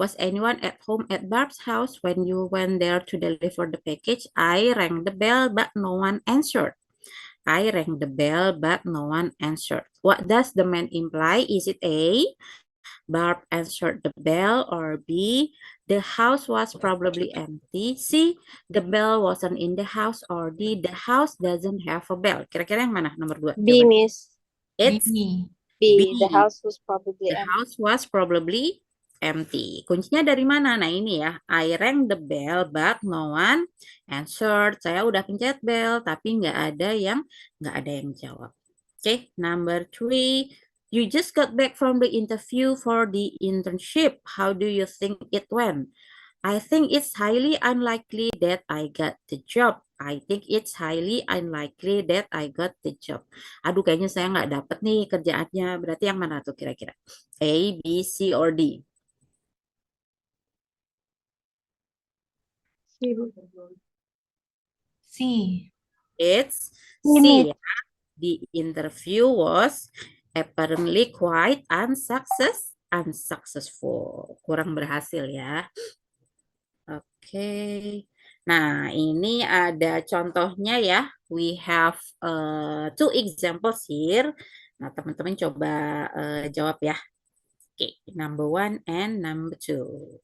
Was anyone at home at Barb's house when you went there to deliver the package? I rang the bell, but no one answered. I rang the bell, but no one answered. What does the man imply? Is it A, Barb answered the bell, or B, the house was probably empty, C, the bell wasn't in the house, or D, the house doesn't have a bell? Kira-kira yang mana nomor 2? B, Miss. It's B. B. The B. house was probably The empty. house was probably empty. Kuncinya dari mana? Nah ini ya, I rang the bell but no one answered. Saya udah pencet bell tapi nggak ada yang jawab. Okay, number 3. You just got back from the interview for the internship. How do you think it went? I think it's highly unlikely that I got the job. I think it's highly unlikely that I got the job. Aduh, kayaknya saya nggak dapet nih kerjaannya. Berarti yang mana tuh kira-kira? A, B, C, or D? C. It's C, C. Ya. The interview was apparently quite unsuccessful. Kurang berhasil ya. Oke. Nah, ini ada contohnya ya. We have 2 examples here. Nah, teman-teman coba jawab ya. Oke, number 1 and number 2.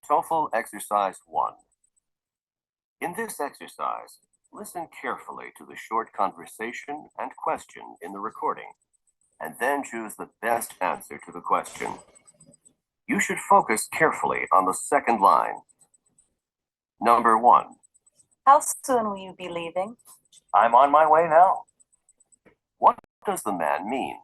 TOEFL Exercise 1. In this exercise, listen carefully to the short conversation and question in the recording, and then choose the best answer to the question. You should focus carefully on the second line. Number 1. How soon will you be leaving? I'm on my way now. What does the man mean?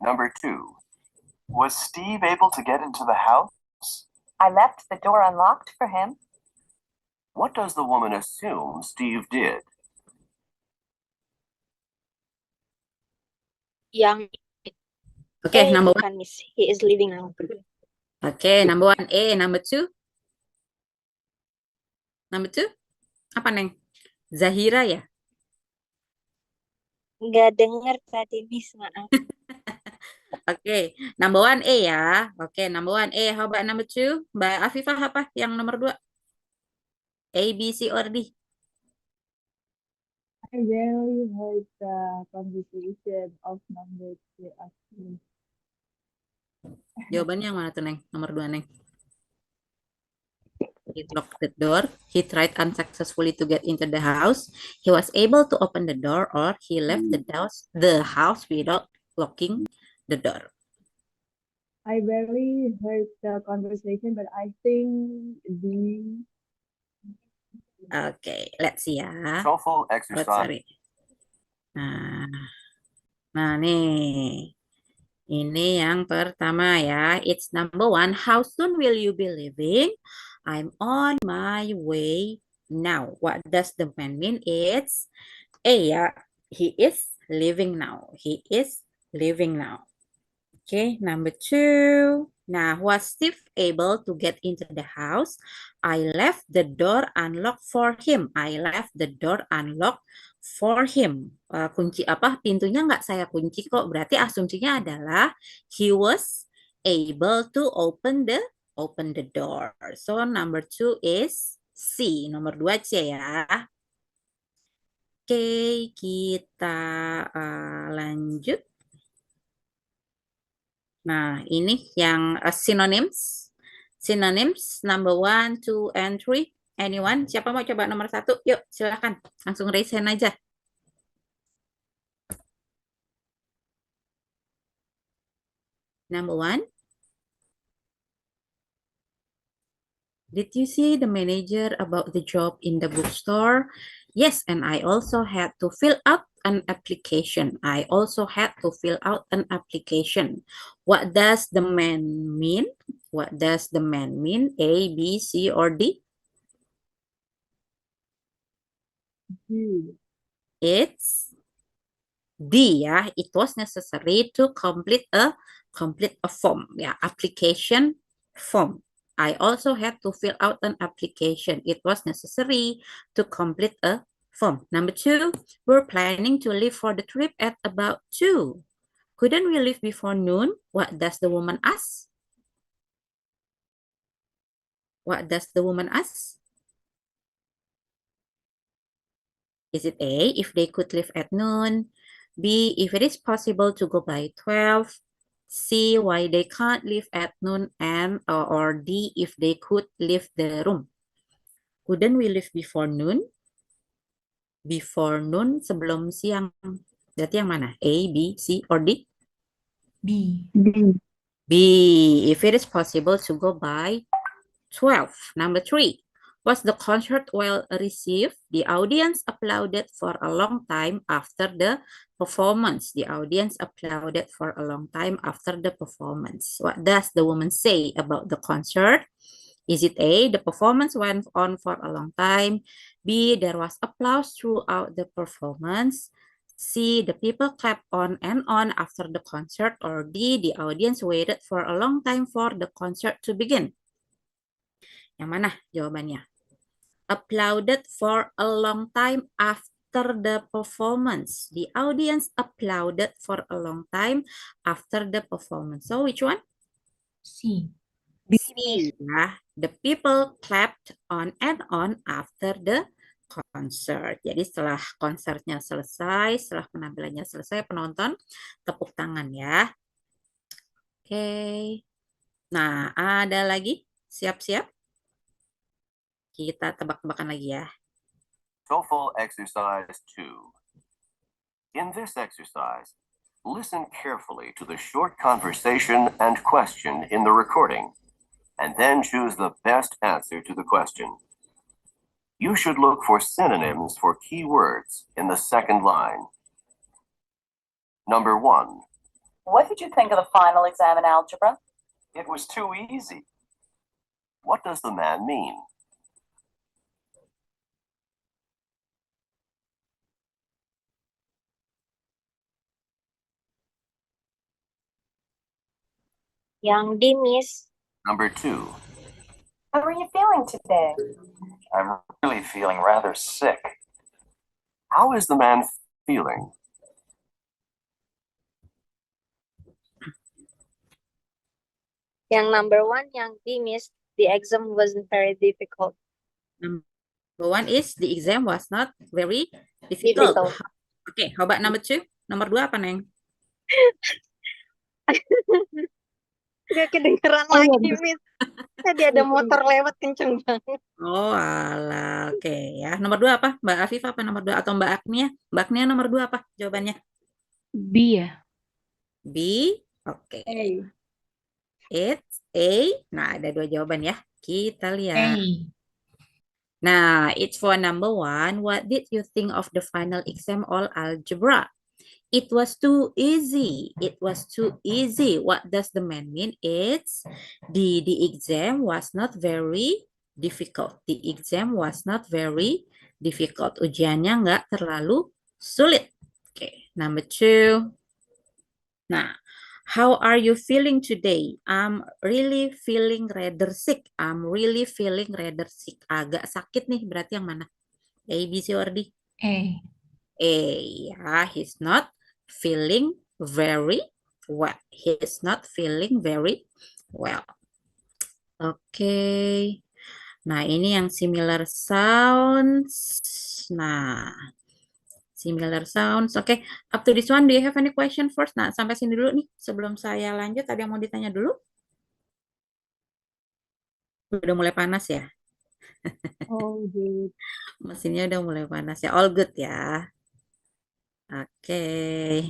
Number 2. Was Steve able to get into the house? I left the door unlocked for him. What does the woman assume Steve did? Yang Oke, A, number 1. bukan, Miss. He is leaving now. Oke, number 1 A, number 2. Number 2? Apa, Neng? Zahira ya? Nggak dengar tadi, Miss. Maaf. Oke, number 1 A ya. Oke, number 1 A. How about number 2? Mbak Afifah apa yang nomor 2? A, B, C, or D? I rarely heard the conversation of number 2 actually. Jawabannya yang mana tuh, Neng? Nomor 2, Neng. He locked the door. He tried unsuccessfully to get into the house. He was able to open the door, or he left the house without locking the door. I rarely heard the conversation, but I think D. Okay, let's see ya. TOEFL Oh, Exercise. sorry. Nah nih. Ini yang pertama ya. It's number 1. How soon will you be leaving? I'm on my way now. What does the man mean? It's A ya. He is leaving now. He is leaving now. Okay, number 2. Now, was Steve able to get into the house? I left the door unlocked for him. I left the door unlocked for him. Kunci apa? Pintunya nggak saya kunci kok. Berarti asumsinya adalah he was able to open the door. So, number 2 is C. Nomor 2 C ya. Oke, kita lanjut. Nah, ini yang synonyms. Synonyms number 1, 2, and 3. Anyone? Siapa mau coba nomor 1? Yuk, silakan. Langsung raise hand aja. Number 1. Did you see the manager about the job in the bookstore? Yes, and I also had to fill out an application. I also had to fill out an application. What does the man mean? What does the man mean? A, B, C, or D? D. It's D ya. It was necessary to complete a complete a form. Yeah, application form. I also had to fill out an application. It was necessary to complete a form. Number 2, we're planning to leave for the trip at about 2. Couldn't we leave before noon? What does the woman ask? What does the woman ask? Is it A, if they could leave at noon? B, if it is possible to go by 12? C, why they can't leave at noon? And or D, if they could leave the room? Couldn't we leave before noon? Before noon, sebelum siang. Berarti yang mana? A, B, C, or D? B. B, if it is possible to go by 12. Number 3, was the concert well received? The audience applauded for a long time after the performance. The audience applauded for a long time after the performance. What does the woman say about the concert? Is it A, the performance went on for a long time? B, there was applause throughout the performance? C, the people clapped on and on after the concert? Or D, the audience waited for a long time for the concert to begin? Yang mana jawabannya? Applauded for a long time after the performance. The audience applauded for a long time after the performance. So which one? C. C. Ya. The people clapped on and on after the concert. Jadi setelah konsernya selesai, setelah penampilannya selesai, penonton tepuk tangan ya. Oke. Nah, ada lagi? Siap-siap? Kita tebak-tebakan lagi ya. TOEFL exercise 2. In this exercise, listen carefully to the short conversation and question in the recording, and then choose the best answer to the question. You should look for synonyms for key words in the second line. Number 1. What did you think of the final exam in algebra? It was too easy. What does the man mean? Yang D, Miss. Number 2. How are you feeling today? I'm really feeling rather sick. How is the man feeling? Yang number 1, yang D, Miss. The exam wasn't very difficult. Number 1 is the exam was not very difficult. Okay, how about number 2? Nomor 2 apa, Neng? Gak kedengeran lagi, Miss. Tadi ada motor lewat kenceng banget. Oh, alah. Oke ya. Nomor 2 apa? Mbak Afifah apa nomor 2? Atau Mbak Agnia? Mbak Agnia nomor 2 apa jawabannya? B ya. B. Oke. It's A. Nah, ada 2 jawaban ya. Kita lihat. A. Nah, it's for number 1. What did you think of the final exam all algebra? It was too easy. It was too easy. What does the man mean? It's the exam was not very difficult. The exam was not very difficult. Ujiannya nggak terlalu sulit. Okay, number 2. Nah, how are you feeling today? I'm really feeling rather sick. I'm really feeling rather sick. Agak sakit nih, berarti yang mana? A, B, C, or D? A. A, ya, he's not feeling very well. He's not feeling very well. Oke. Nah, ini yang similar sounds. Nah, similar sounds. Oke, up to this one, do you have any question first? Nah, sampai sini dulu nih. Sebelum saya lanjut, ada yang mau ditanya dulu? Udah mulai panas ya? All good. Mesinnya udah mulai panas ya. All good ya. Oke.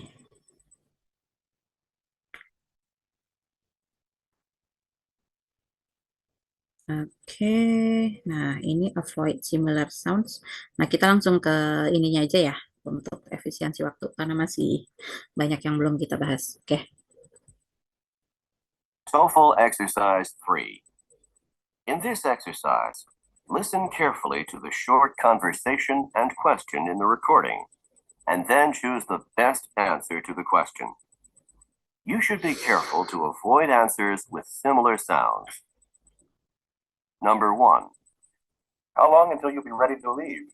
Oke, nah ini avoid similar sounds. Nah, kita langsung ke ininya aja ya, untuk efisiensi waktu, karena masih banyak yang belum kita bahas. Oke. TOEFL exercise 3. In this exercise, listen carefully to the short conversation and question in the recording, and then choose the best answer to the question. You should be careful to avoid answers with similar sounds. Number 1. How long until you'll be ready to leave?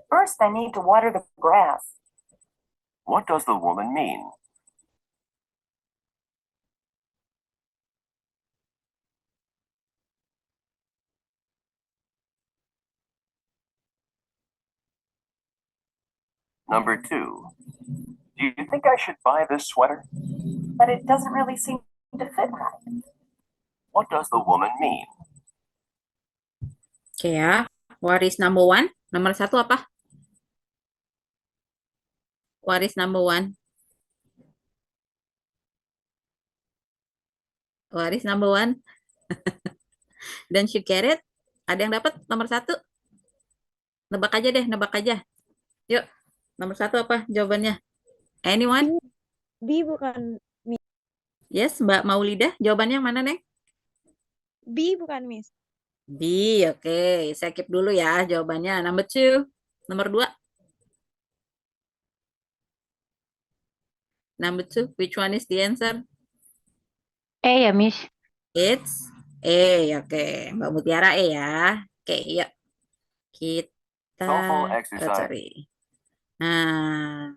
First, I need to water the grass. What does the woman mean? Number 2. Do you think I should buy this sweater? But it doesn't really seem to fit right. What does the woman mean? Oke ya. What is number 1? Nomor 1 apa? What is number 1? What is number 1? Don't you get it? Ada yang dapat nomor 1? Nebak aja deh, nebak aja. Yuk, nomor 1 apa jawabannya? Anyone? B bukan Yes, Mbak Maulidah. Jawabannya yang mana, Neng? B bukan Miss. B, oke. Saya keep dulu ya jawabannya. Number 2. Nomor 2. Number 2, which one is the answer? Ya, Miss. It's A, oke. Mbak Mutiara E ya. Oke, yuk. Kita, TOEFL exercise. sorry. Nah,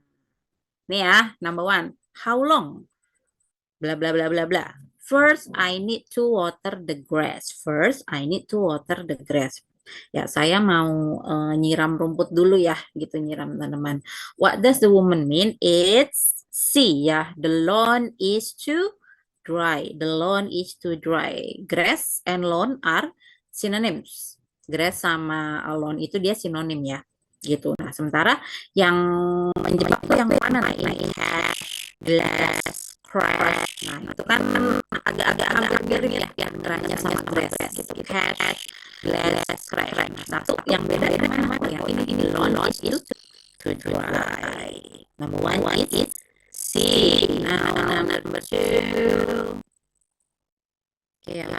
ini ya, number 1. How long? Bla bla bla bla bla. First, I need to water the grass. First, I need to water the grass. Ya, saya mau nyiram rumput dulu ya, gitu, nyiram tanaman. What does the woman mean? It's C ya. The lawn is too dry. The lawn is too dry. Grass and lawn are synonyms. Grass sama lawn itu dia sinonim ya, gitu. Nah, sementara yang menjebak tuh yang mana? Nah, ini hash, glass, crash. Nah, itu kan agak-agak hampir mirip ya antara sama grass gitu. Hash, glass, crash. Nah, satu yang beda ini mana? Yang ini lawn is too dry. Number 1 is C. Now, number 2. Oke ya.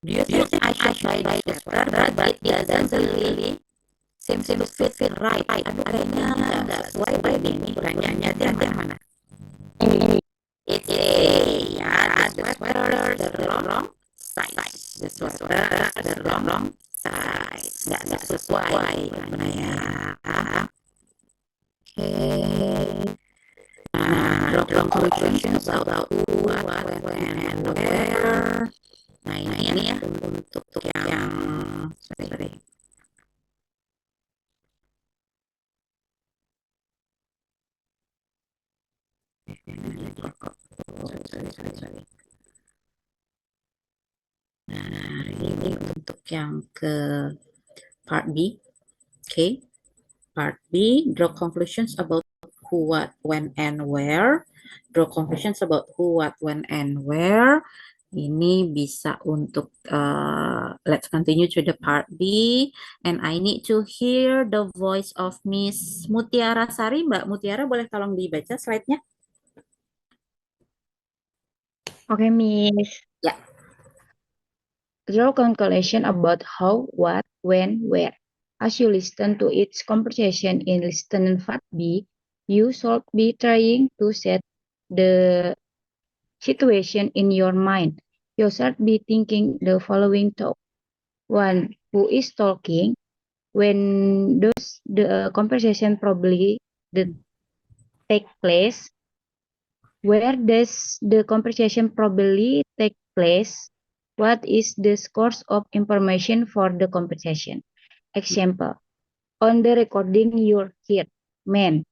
Do you think I should buy this sweater, but it doesn't really seem to fit right? Aduh, kayaknya nggak sesuai by ini. Pertanyaannya yang mana? It's A. Ya, the sweater, the wrong size. The sweater, the wrong size. Nggak sesuai. Mana ya? Oke. Nah, draw conclusions about who, what, when, and where. Nah, ini ya untuk yang sorry. Sorry. Nah, ini untuk yang ke part B. Okay. Part B, draw conclusions about who, what, when, and where. Draw conclusions about who, what, when, and where. Ini bisa untuk let's continue to the part B, and I need to hear the voice of Miss Mutiara Sari. Mbak Mutiara, boleh tolong dibaca slide-nya? Oke, Miss. Ya. Draw conclusion about how, what, when, where. As you listen to each conversation in listening part B, you should be trying to set the situation in your mind. You should be thinking the following thought. 1. Who is talking? When does the conversation probably take place? Where does the conversation probably take place? What is the source of information for the conversation? Example. On the recording you hear, man,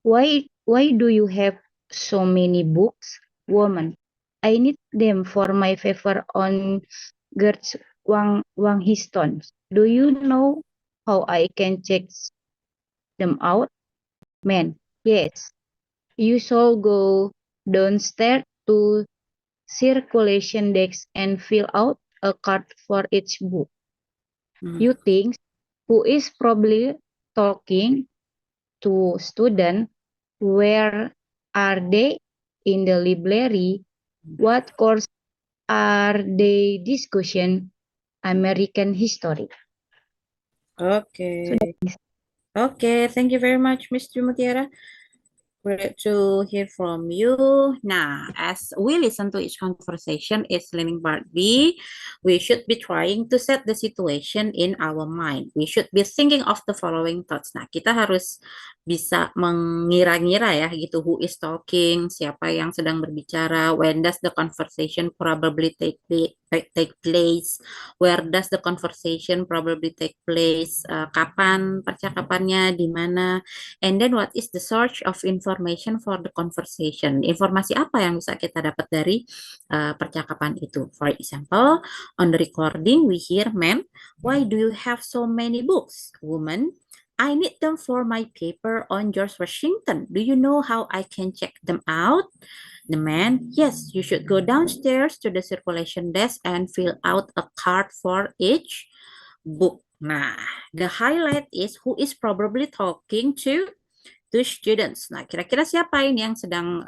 why do you have so many books? Woman, I need them for my paper on Gertz Wanghiston. Do you know how I can check them out? Man, yes. You shall go downstairs to circulation desk and fill out a card for each book. You think who is probably talking to student? Where are they? In the library. What course are they discussing? American history. Okay. Okay, thank you very much, Miss Mutiara. Great to hear from you. Now, as we listen to each conversation, it's learning part B. We should be trying to set the situation in our mind. We should be thinking of the following thoughts. Nah, kita harus bisa mengira-ngira ya gitu. Who is talking? Siapa yang sedang berbicara? When does the conversation probably take place? Where does the conversation probably take place? Kapan percakapannya? Di mana? And then what is the source of information for the conversation? Informasi apa yang bisa kita dapat dari percakapan itu? For example, on the recording we hear, "Ma'am, why do you have so many books?" Woman, "I need them for my paper on George Washington. Do you know how I can check them out?" The man, "Yes, you should go downstairs to the circulation desk and fill out a card for each book." Nah, the highlight is who is probably talking to students. Nah, kira-kira siapa ini yang sedang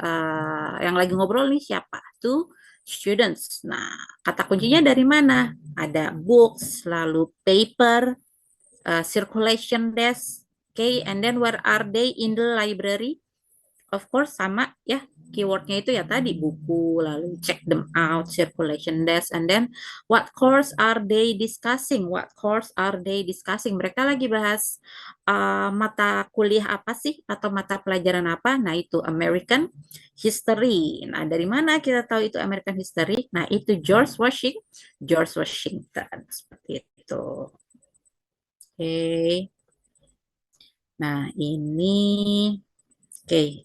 yang lagi ngobrol nih siapa? To students. Nah, kata kuncinya dari mana? Ada books, lalu paper, circulation desk. Okay, and then where are they in the library? Of course sama ya, keywordnya itu ya tadi buku, lalu check them out, circulation desk, and then what course are they discussing? What course are they discussing? Mereka lagi bahas mata kuliah apa sih atau mata pelajaran apa? Nah itu American History. Nah dari mana kita tahu itu American History? Nah itu George Washington seperti itu. Oke. Nah ini Oke,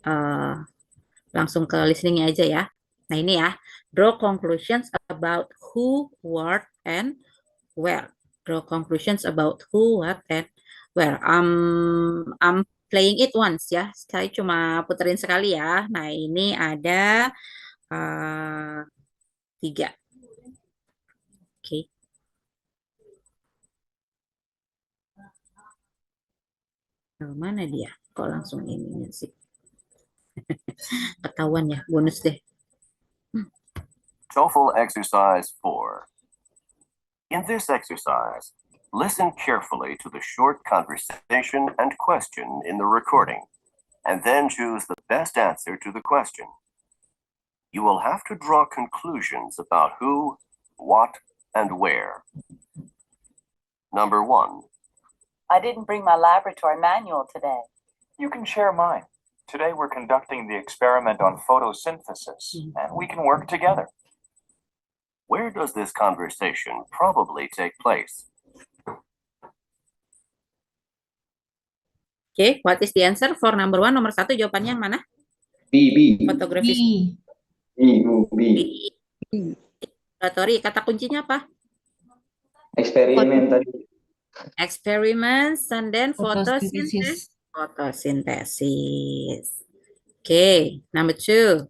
langsung ke listeningnya aja ya. Nah ini ya, draw conclusions about who, what, and where. Draw conclusions about who, what, and where. I'm playing it once ya. Saya cuma puterin sekali ya. Nah ini ada 3. Oke. Nah, mana dia? Kok langsung ini sih? Ketahuan ya, bonus deh. TOEFL exercise 4. In this exercise, listen carefully to the short conversation and question in the recording, and then choose the best answer to the question. You will have to draw conclusions about who, what, and where. Number 1. I didn't bring my laboratory manual today. You can share mine. Today we're conducting the experiment on photosynthesis, and we can work together. Where does this conversation probably take place? Oke, what is the answer for number 1? Nomor 1 jawabannya yang mana? B. Fotografi. B. Laboratory. Kata kuncinya apa? Eksperimen tadi. Experiments and then photosynthesis. Photosynthesis. Okay, number 2.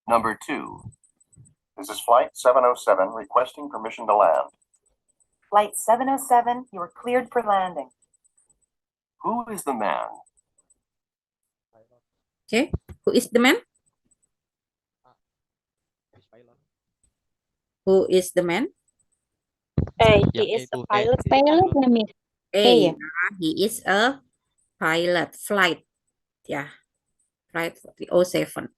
Number 2. This is Flight 707 requesting permission to land. Flight 707, you are cleared for landing. Who is the man? Okay, who is the man? Who is the man? He is a pilot. Pilot name is A. ya? He is a pilot. Flight. Ya. Flight 07.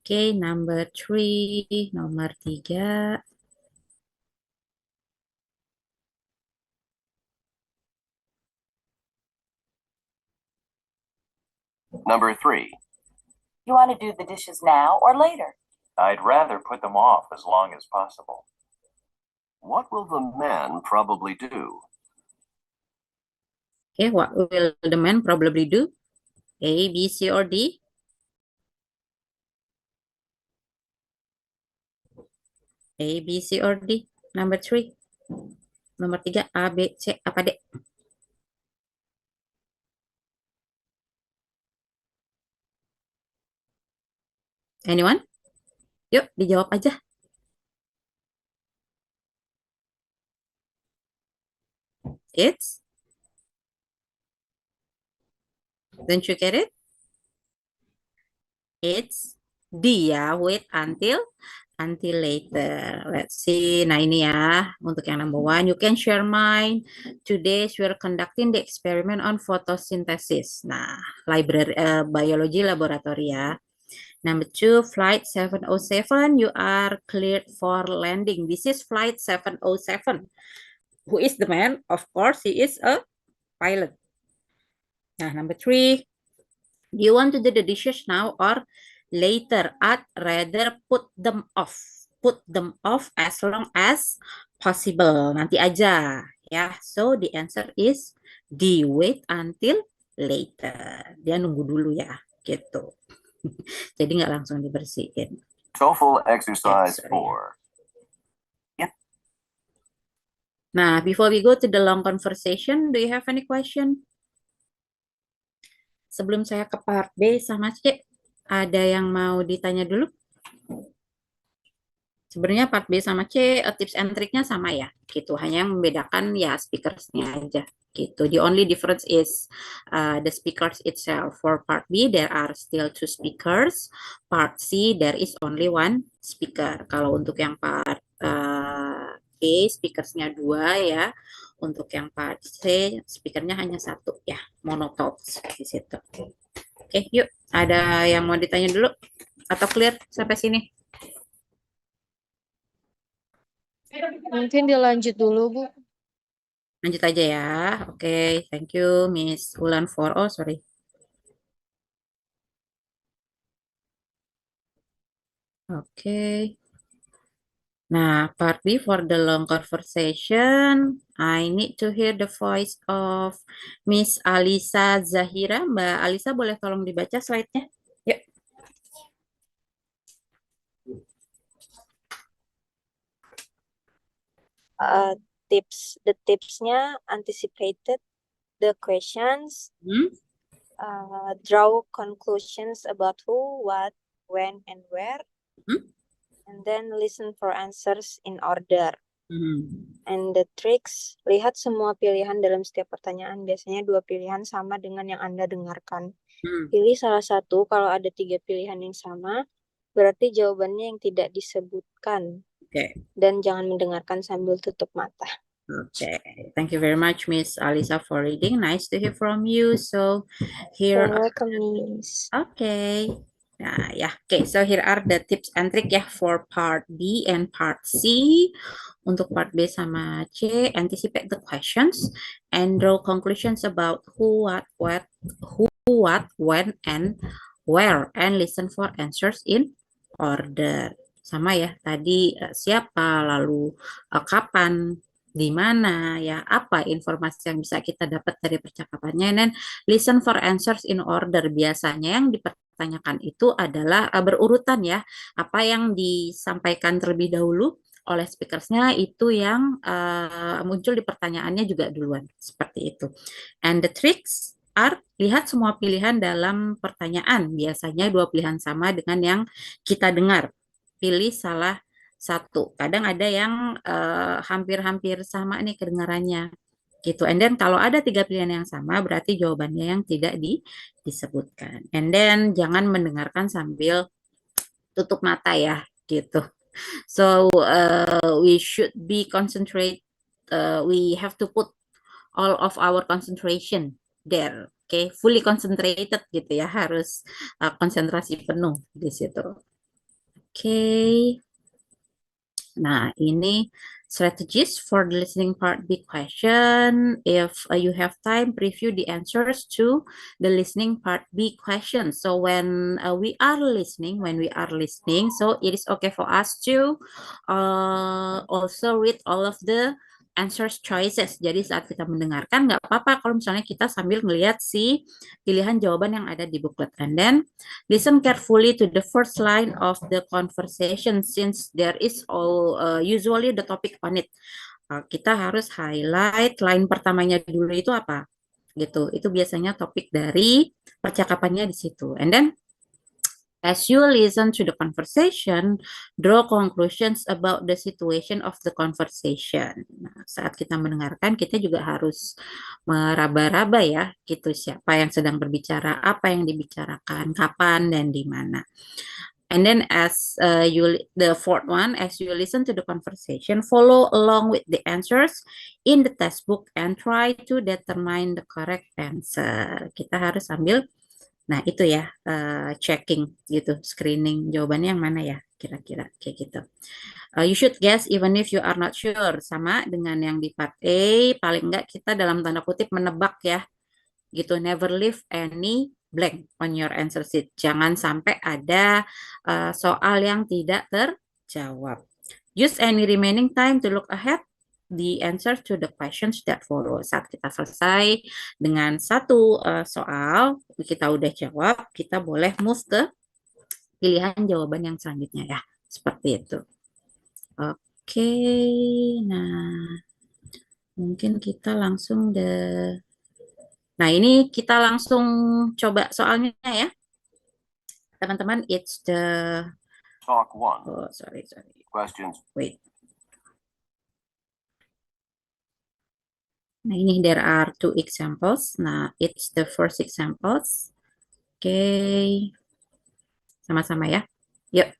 Okay, number 3. Nomor 3. Number 3. You want to do the dishes now or later? I'd rather put them off as long as possible. What will the man probably do? Okay, what will the man probably do? A, B, C, or D? A, B, C, or D? Number 3. Nomor 3, A, B, C, apa D? Anyone? Yuk, dijawab aja. It's? Don't you get it? It's D ya. Wait until until later. Let's see. Nah, ini ya untuk yang number 1. You can share mine. Today we're conducting the experiment on photosynthesis. Nah, library biology laboratory ya. Number 2, flight 707. You are cleared for landing. This is flight 707. Who is the man? Of course, he is a pilot. Nah, number 3. Do you want to do the dishes now or later? I'd rather put them off. Put them off as long as possible. Nanti aja. Ya, so the answer is D. Wait until later. Dia nunggu dulu ya, gitu. Jadi nggak langsung dibersihin. TOEFL exercise 4. Nah, before we go to the long conversation, do you have any question? Sebelum saya ke part B sama C, ada yang mau ditanya dulu? Sebenarnya part B sama C, tips and triknya sama ya, gitu. Hanya yang membedakan ya speakersnya aja, gitu. The only difference is the speakers itself. For part B, there are still 2 speakers. Part C, there is only 1 speaker. Kalau untuk yang part A, speakersnya 2 ya. Untuk yang part C, speakernya hanya 1 ya, monotalks di situ. Oke, yuk. Ada yang mau ditanya dulu? Atau clear sampai sini? Mungkin dilanjut dulu, Bu. Lanjut aja ya. Oke, thank you Miss Ulan for sorry. Oke. Nah, part B for the long conversation, I need to hear the voice of Miss Alisa Zahira. Mbak Alisa, boleh tolong dibaca slide-nya? Yuk. The tipsnya anticipated the questions, draw conclusions about who, what, when, and where, and then listen for answers in order. And the tricks, lihat semua pilihan dalam setiap pertanyaan. Biasanya 2 pilihan sama dengan yang Anda dengarkan. Pilih salah satu. Kalau ada 3 pilihan yang sama, berarti jawabannya yang tidak disebutkan. Dan jangan mendengarkan sambil tutup mata. Okay, thank you very much, Miss Alisa, for reading. Nice to hear from you. So here, welcome, Miss. Okay. Nah, ya, okay. So here are the tips and trick ya for part B and part C. Untuk part B sama C, anticipate the questions and draw conclusions about who, what, when, and where, and listen for answers in order. Sama ya, tadi siapa, lalu kapan, di mana, ya, apa informasi yang bisa kita dapat dari percakapannya, dan listen for answers in order. Biasanya yang dipertanyakan itu adalah berurutan ya, apa yang disampaikan terlebih dahulu oleh speakersnya itu yang muncul di pertanyaannya juga duluan, seperti itu. And the tricks are, lihat semua pilihan dalam pertanyaan, biasanya 2 pilihan sama dengan yang kita dengar. Pilih salah satu. Kadang ada yang hampir-hampir sama nih kedengarannya, gitu. And then kalau ada 3 pilihan yang sama, berarti jawabannya yang tidak disebutkan. And then jangan mendengarkan sambil tutup mata ya, gitu. So we should be concentrate. We have to put all of our concentration there. Okay, fully concentrated gitu ya, harus konsentrasi penuh di situ. Okay. Nah, ini strategies for the listening part B question. If you have time, preview the answers to the listening part B question. So when we are listening, so it is okay for us to also read all of the answers choices. Jadi saat kita mendengarkan, nggak apa-apa kalau misalnya kita sambil melihat si pilihan jawaban yang ada di booklet. And then listen carefully to the first line of the conversation since there is usually the topic on it. Kita harus highlight line pertamanya dulu itu apa, gitu. Itu biasanya topik dari percakapannya di situ. And then as you listen to the conversation, draw conclusions about the situation of the conversation. Nah, saat kita mendengarkan, kita juga harus meraba-raba ya, gitu, siapa yang sedang berbicara, apa yang dibicarakan, kapan, dan di mana. And then as the fourth one, as you listen to the conversation, follow along with the answers in the textbook and try to determine the correct answer. Kita harus sambil, nah itu ya, checking gitu, screening jawabannya yang mana ya, kira-kira kayak gitu. You should guess even if you are not sure. Sama dengan yang di part A, paling enggak kita dalam tanda kutip menebak ya, gitu. Never leave any blank on your answer sheet. Jangan sampai ada soal yang tidak terjawab. Use any remaining time to look ahead the answer to the questions that follow. Saat kita selesai dengan satu soal, kita udah jawab, kita boleh move ke pilihan jawaban yang selanjutnya ya. Seperti itu. Oke, nah mungkin kita langsung Nah, ini kita langsung coba soalnya ya. Teman-teman, it's the Talk 1. Oh, sorry. Questions. Wait. Nah, ini there are 2 examples. Nah, it's the first examples. Oke. Sama-sama ya. Yuk.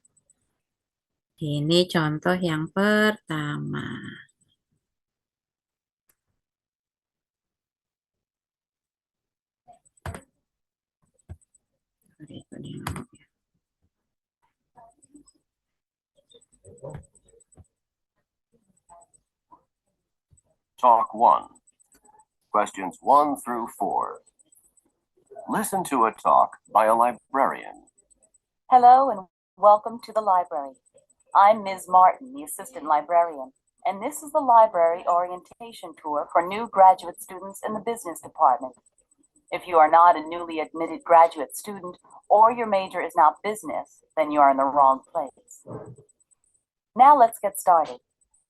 Ini contoh yang pertama. Talk 1. Questions 1 through 4. Listen to a talk by a librarian. Hello and welcome to the library. I'm Ms. Martin, the assistant librarian, and this is the library orientation tour for new graduate students in the business department. If you are not a newly admitted graduate student or your major is not business, then you are in the wrong place. Now let's get started.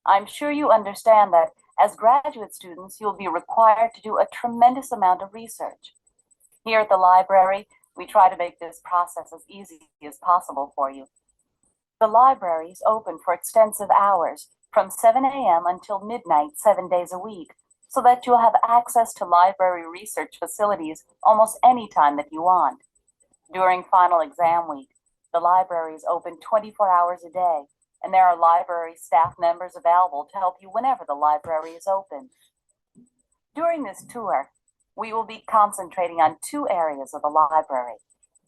I'm sure you understand that as graduate students, you'll be required to do a tremendous amount of research. Here at the library, we try to make this process as easy as possible for you. The library is open for extensive hours from 7 a.m. until midnight, 7 days a week, so that you'll have access to library research facilities almost any time that you want. During final exam week, the library is open 24 hours a day, and there are library staff members available to help you whenever the library is open. During this tour, we will be concentrating on 2 areas of the library.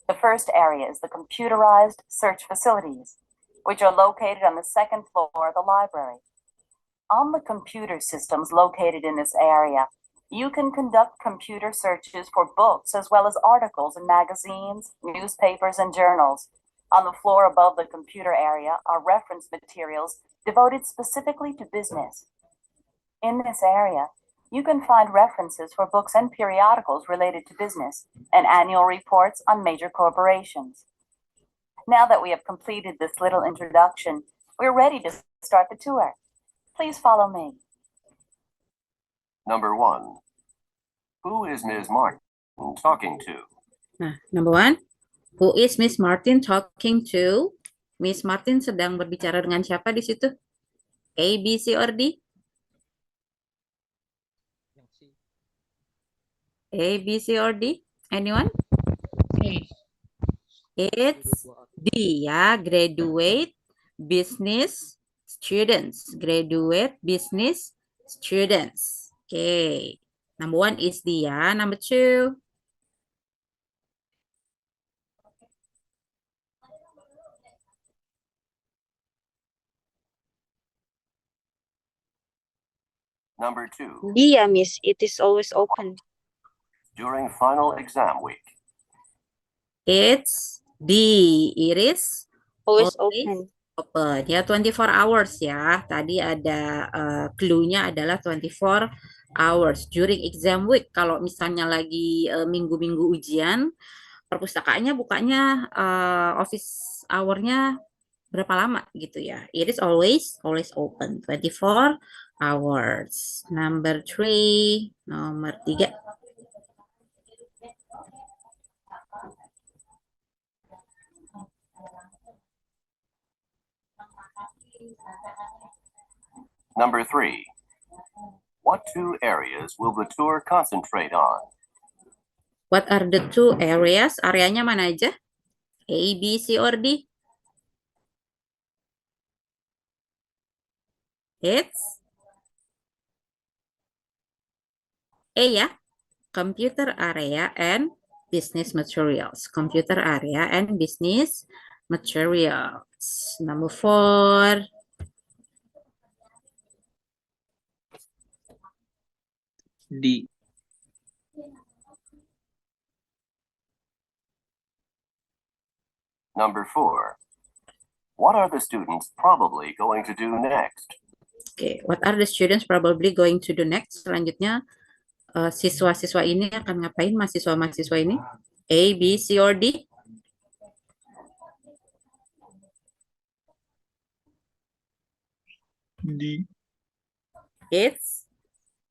The first area is the computerized search facilities, which are located on the 2nd floor of the library. On the computer systems located in this area, you can conduct computer searches for books as well as articles in magazines, newspapers, and journals. On the floor above the computer area are reference materials devoted specifically to business. In this area, you can find references for books and periodicals related to business and annual reports on major corporations. Now that we have completed this little introduction, we're ready to start the tour. Please follow me. Number 1. Who is Ms. Martin talking to? Nah, number 1. Who is Miss Martin talking to? Miss Martin sedang berbicara dengan siapa di situ? A, B, C, or D? A, B, C, or D? Anyone? It's D ya, graduate business students. Graduate business students. Okay. Number 1 is D ya. Number 2. Number 2. Yeah, miss, it is always open. During final exam week. It's D. It is Always open. Open. Ya, 24 hours ya. Tadi ada clue-nya adalah 24 hours during exam week. Kalau misalnya lagi minggu-minggu ujian, perpustakaannya bukanya office hour-nya berapa lama gitu ya. It is always open 24 hours. Number 3, nomor 3. Number 3. What 2 areas will the tour concentrate on? What are the 2 areas? Areanya mana aja? A, B, C, or D? It's A ya, computer area and business materials. Computer area and business materials. Number 4. D. Number 4. What are the students probably going to do next? Oke, what are the students probably going to do next? Selanjutnya, siswa-siswa ini akan ngapain, mahasiswa-mahasiswa ini? A, B, C, or D? D. It's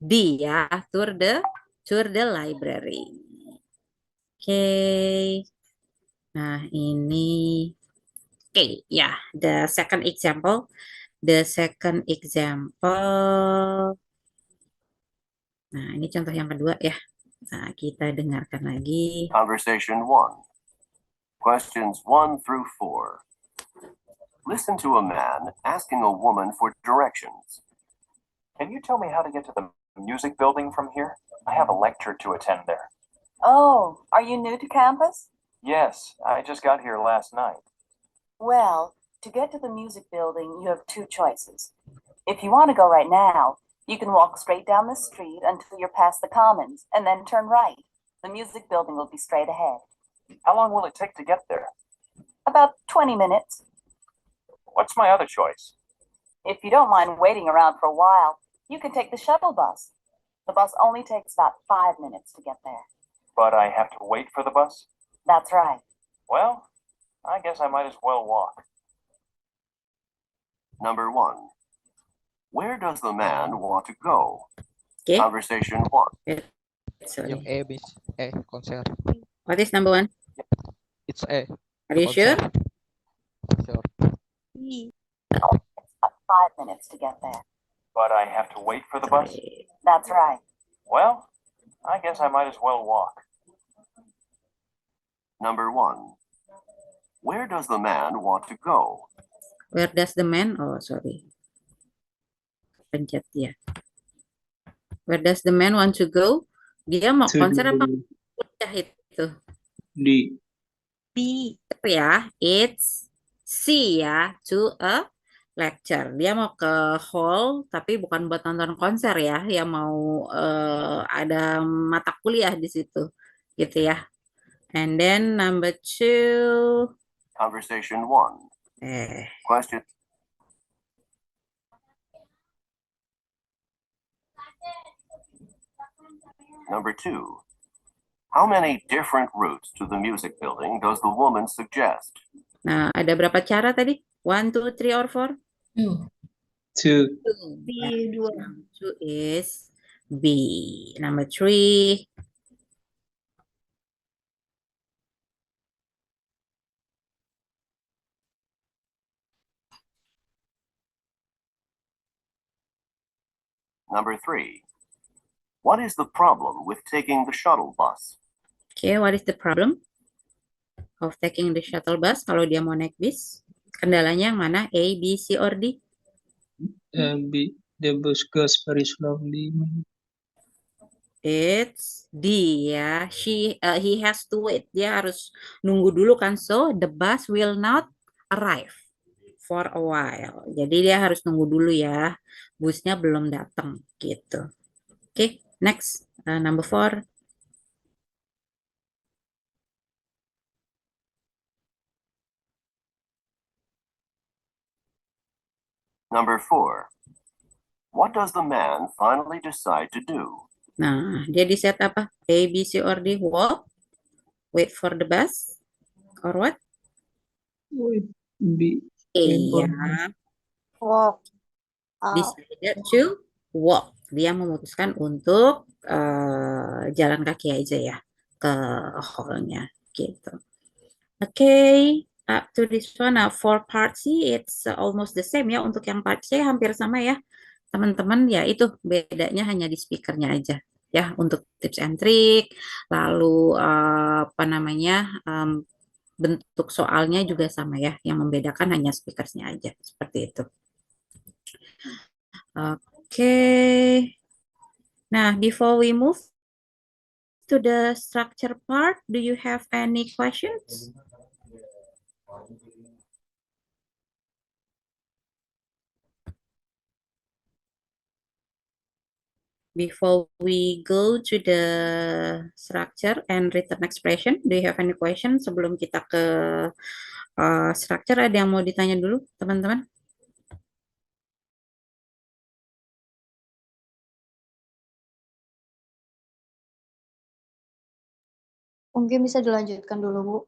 D ya, tour the library. Oke. Nah, ini ya, the second example. Nah, ini contoh yang kedua ya. Nah, kita dengarkan lagi. Conversation 1. Questions 1 through 4. Listen to a man asking a woman for directions. Can you tell me how to get to the music building from here? I have a lecture to attend there. Oh, are you new to campus? Yes, I just got here last night. Well, to get to the music building, you have 2 choices. If you want to go right now, you can walk straight down the street until you're past the Commons and then turn right. The music building will be straight ahead. How long will it take to get there? About 20 minutes. What's my other choice? If you don't mind waiting around for a while, you can take the shuttle bus. The bus only takes about 5 minutes to get there. But I have to wait for the bus? That's right. Well, I guess I might as well walk. Number 1. Where does the man want to go? Okay. Conversation 1. Sorry. Yung A, bis. Konser. What is number 1? It's A. Are you sure? Sure. About 5 minutes to get there. But I have to wait for the bus? That's right. Well, I guess I might as well walk. Number 1. Where does the man want to go? Where does the man? Oh, sorry. Pencet dia. Where does the man want to go? Dia mau konser apa kuliah itu? D. B ya, it's C ya, to a lecture. Dia mau ke hall, tapi bukan buat nonton konser ya. Dia mau ada mata kuliah di situ, gitu ya. And then number 2. Conversation 1. Question. Number 2. How many different routes to the music building does the woman suggest? Nah, ada berapa cara tadi? 1, 2, 3, or 4? 2. B, 2. 2 is B. Number 3. Number 3. What is the problem with taking the shuttle bus? Okay, what is the problem of taking the shuttle bus? Kalau dia mau naik bis, kendalanya yang mana? A, B, C, or D? B. The bus goes very slowly. It's D ya. He has to wait. Dia harus nunggu dulu kan. So the bus will not arrive for a while. Jadi dia harus nunggu dulu ya. Busnya belum datang gitu. Oke, next. Number 4. Number 4. What does the man finally decide to do? Nah, dia decide apa? A, B, C, or D? Walk? Wait for the bus? Or what? B. A ya. Walk. Decided to walk. Dia memutuskan untuk jalan kaki aja ya ke hallnya gitu. Okay, up to this one. Now for part C, it's almost the same ya. Untuk yang part C hampir sama ya, teman-teman. Ya itu bedanya hanya di speakernya aja ya. Untuk tips and trick, lalu apa namanya, bentuk soalnya juga sama ya. Yang membedakan hanya speakersnya aja seperti itu. Okay. Now, before we move to the structure part, do you have any questions? Before we go to the structure and written expression, do you have any question sebelum kita ke structure? Ada yang mau ditanya dulu, teman-teman? Mungkin bisa dilanjutkan dulu, Bu.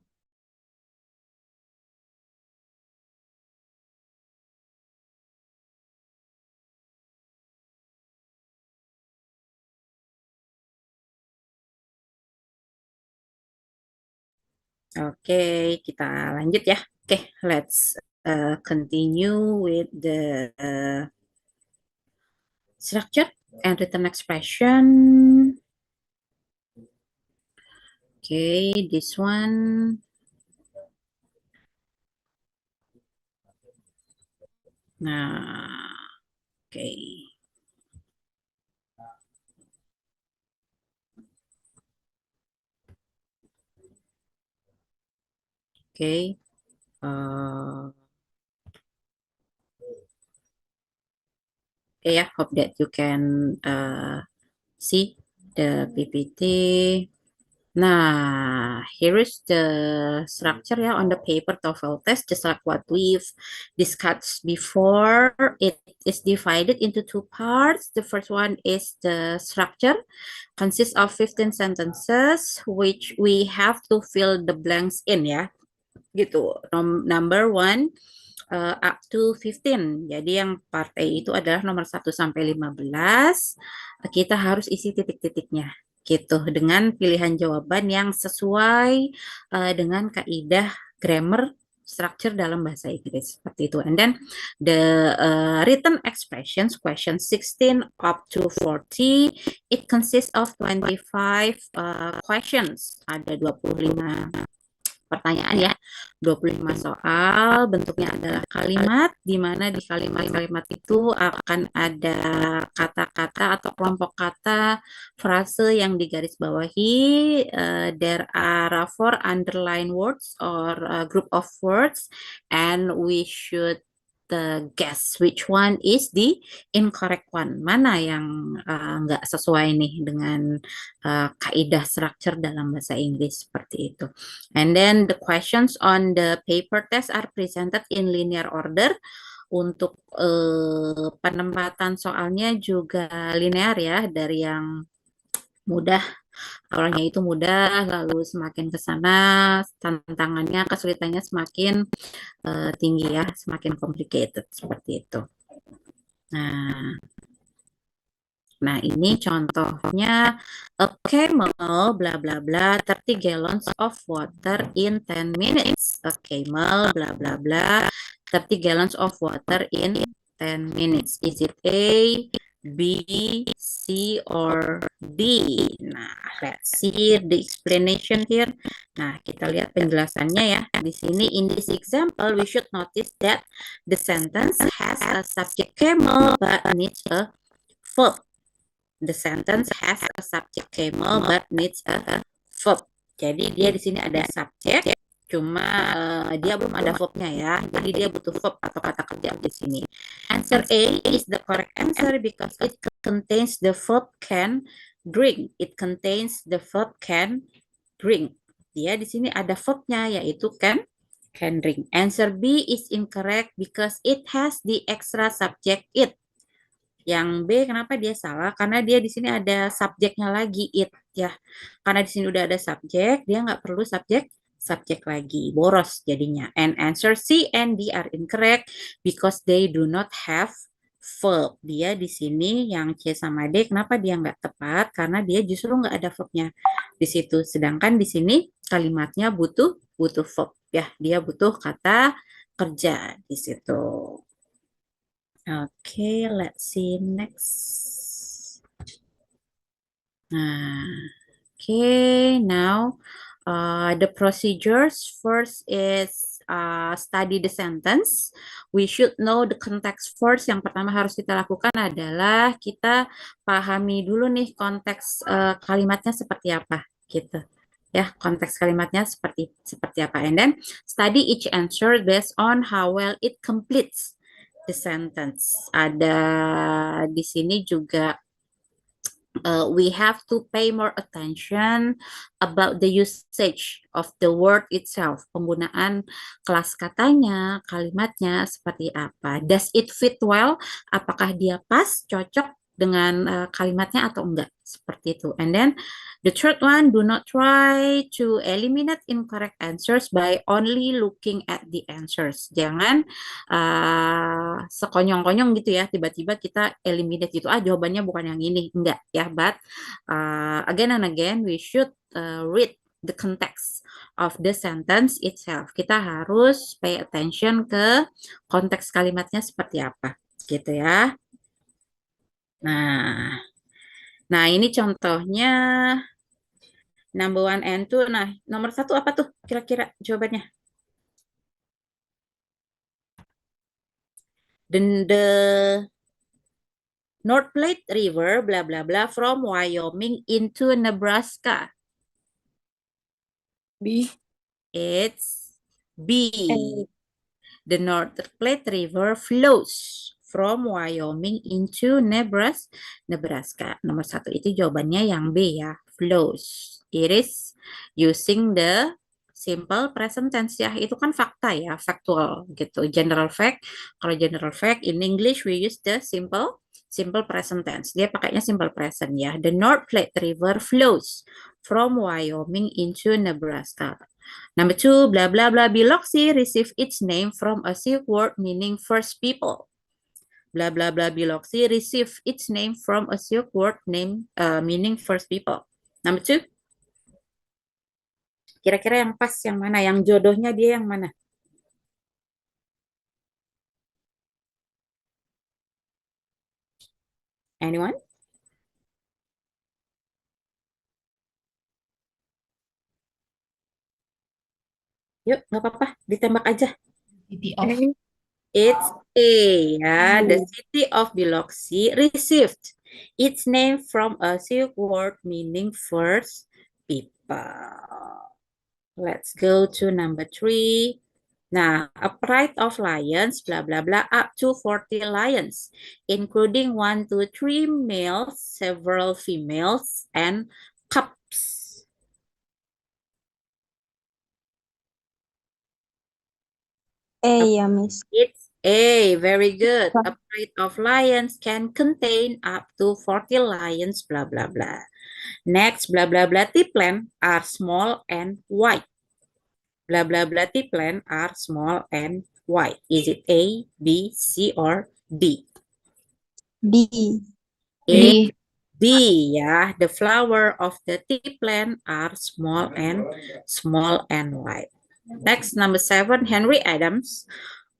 Oke, kita lanjut ya. Oke, let's continue with the structure and written expression. Okay, this one. Nah, okay. Okay. Okay, I hope that you can see the PPT. Nah, here is the structure ya on the paper TOEFL test, just like what we've discussed before. It is divided into two parts. The first one is the structure, consists of 15 sentences, which we have to fill the blanks in ya, gitu. Number one, up to 15. Jadi yang part A itu adalah nomor 1 sampai 15. Kita harus isi titik-titiknya gitu dengan pilihan jawaban yang sesuai dengan kaidah grammar structure dalam bahasa Inggris seperti itu. And then the written expressions question 16 up to 40, it consists of 25 questions. Ada 25 pertanyaan ya, 25 soal, bentuknya adalah kalimat, di mana di kalimat-kalimat itu akan ada kata-kata atau kelompok kata, frase yang digarisbawahi. There are 4 underline words or group of words, and we should guess which one is the incorrect one. Mana yang nggak sesuai nih dengan kaidah structure dalam bahasa Inggris seperti itu. And then the questions on the paper test are presented in linear order. Untuk penempatan soalnya juga linear ya, dari yang mudah, awalnya itu mudah, lalu semakin ke sana tantangannya, kesulitannya semakin tinggi ya, semakin complicated seperti itu. Nah, ini contohnya, a camel, bla bla bla, 30 gallons of water in 10 minutes. A camel, bla bla bla, 30 gallons of water in 10 minutes. Is it A, B, C, or D? Nah, let's see the explanation here. Nah, kita lihat penjelasannya ya. Di sini, in this example, we should notice that the sentence has a subject camel but needs a verb. The sentence has a subject camel but needs a verb. Jadi dia di sini ada subjek, cuma dia belum ada verbnya ya. Jadi dia butuh verb atau kata kerja di sini. Answer A is the correct answer because it contains the verb can drink. It contains the verb can drink. Dia di sini ada verbnya yaitu can drink. Answer B is incorrect because it has the extra subject it. Yang B kenapa dia salah? Karena dia di sini ada subjeknya lagi it ya. Karena di sini udah ada subjek, dia nggak perlu subjek lagi, boros jadinya. And answer C and D are incorrect because they do not have verb. Dia di sini yang C sama D kenapa dia nggak tepat? Karena dia justru nggak ada verbnya di situ. Sedangkan di sini kalimatnya butuh verb ya. Dia butuh kata kerja di situ. Okay, let's see next. Okay, now the procedures first is study the sentence, we should know the context first. Yang pertama harus kita lakukan adalah kita pahami dulu nih konteks kalimatnya seperti apa gitu. Ya, konteks kalimatnya seperti apa. And then study each answer based on how well it completes the sentence. Ada di sini juga we have to pay more attention about the usage of the word itself. Penggunaan kelas katanya, kalimatnya seperti apa. Does it fit well? Apakah dia pas, cocok dengan kalimatnya atau enggak? Seperti itu. And then the third one, do not try to eliminate incorrect answers by only looking at the answers. Jangan sekonyong-konyong gitu ya, tiba-tiba kita eliminate gitu, jawabannya bukan yang ini. Enggak ya, but again and again we should read the context of the sentence itself. Kita harus pay attention ke konteks kalimatnya seperti apa gitu ya. Nah ini contohnya number 1 and 2. Nah, nomor 1 apa tuh kira-kira jawabannya? The North Platte River, blah blah blah, from Wyoming into Nebraska. B. It's B. The North Platte River flows from Wyoming into Nebraska. Nomor 1 itu jawabannya yang B ya, flows. It is using the simple present tense ya. Itu kan fakta ya, factual gitu. General fact. Kalau general fact in English we use the simple present tense. Dia pakainya simple present ya. The North Platte River flows from Wyoming into Nebraska. Number 2, blah blah blah, Biloxi received its name from a Sioux word meaning first people. Blah blah blah, Biloxi received its name from a Sioux word meaning first people. Number 2. Kira-kira yang pas yang mana? Yang jodohnya dia yang mana? Anyone? Yuk, nggak apa-apa, ditembak aja. It's A, ya. The city of Biloxi received its name from a Sioux word meaning first people. Let's go to number 3. Nah, a pride of lions, blah, blah, blah, up to 40 lions, including 1 to 3 males, several females, and cubs. A ya, Miss. It's A, very good. A pride of lions can contain up to 40 lions, blah, blah, blah. Next, blah, blah, blah, tipland are small and white. Blah, blah, blah, tipland are small and white. Is it A, B, C, or D? B. A, B, ya. The flower of the tipland are small and white. Next, number 7, Henry Adams,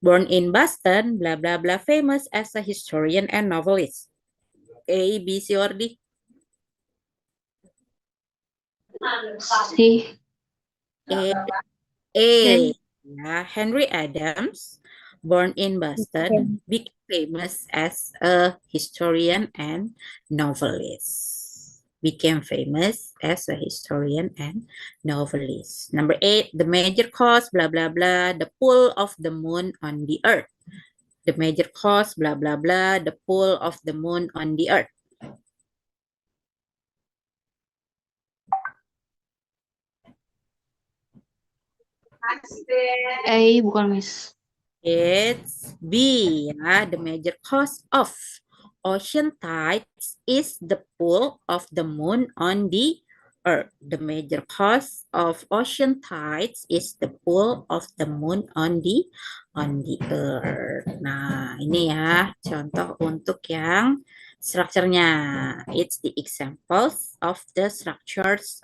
born in Boston, blah, blah, blah, famous as a historian and novelist. A, B, C, or D? C. A. Yeah, Henry Adams, born in Boston, became famous as a historian and novelist. Number 8, the major cause, blah, blah, blah, the pull of the moon on the earth. The major cause, blah, blah, blah, the pull of the moon on the earth. A, bukan, Miss. It's B, ya. The major cause of ocean tides is the pull of the moon on the earth. The major cause of ocean tides is the pull of the moon on the earth. Nah, ini ya contoh untuk yang strukturnya. It's the examples of the structures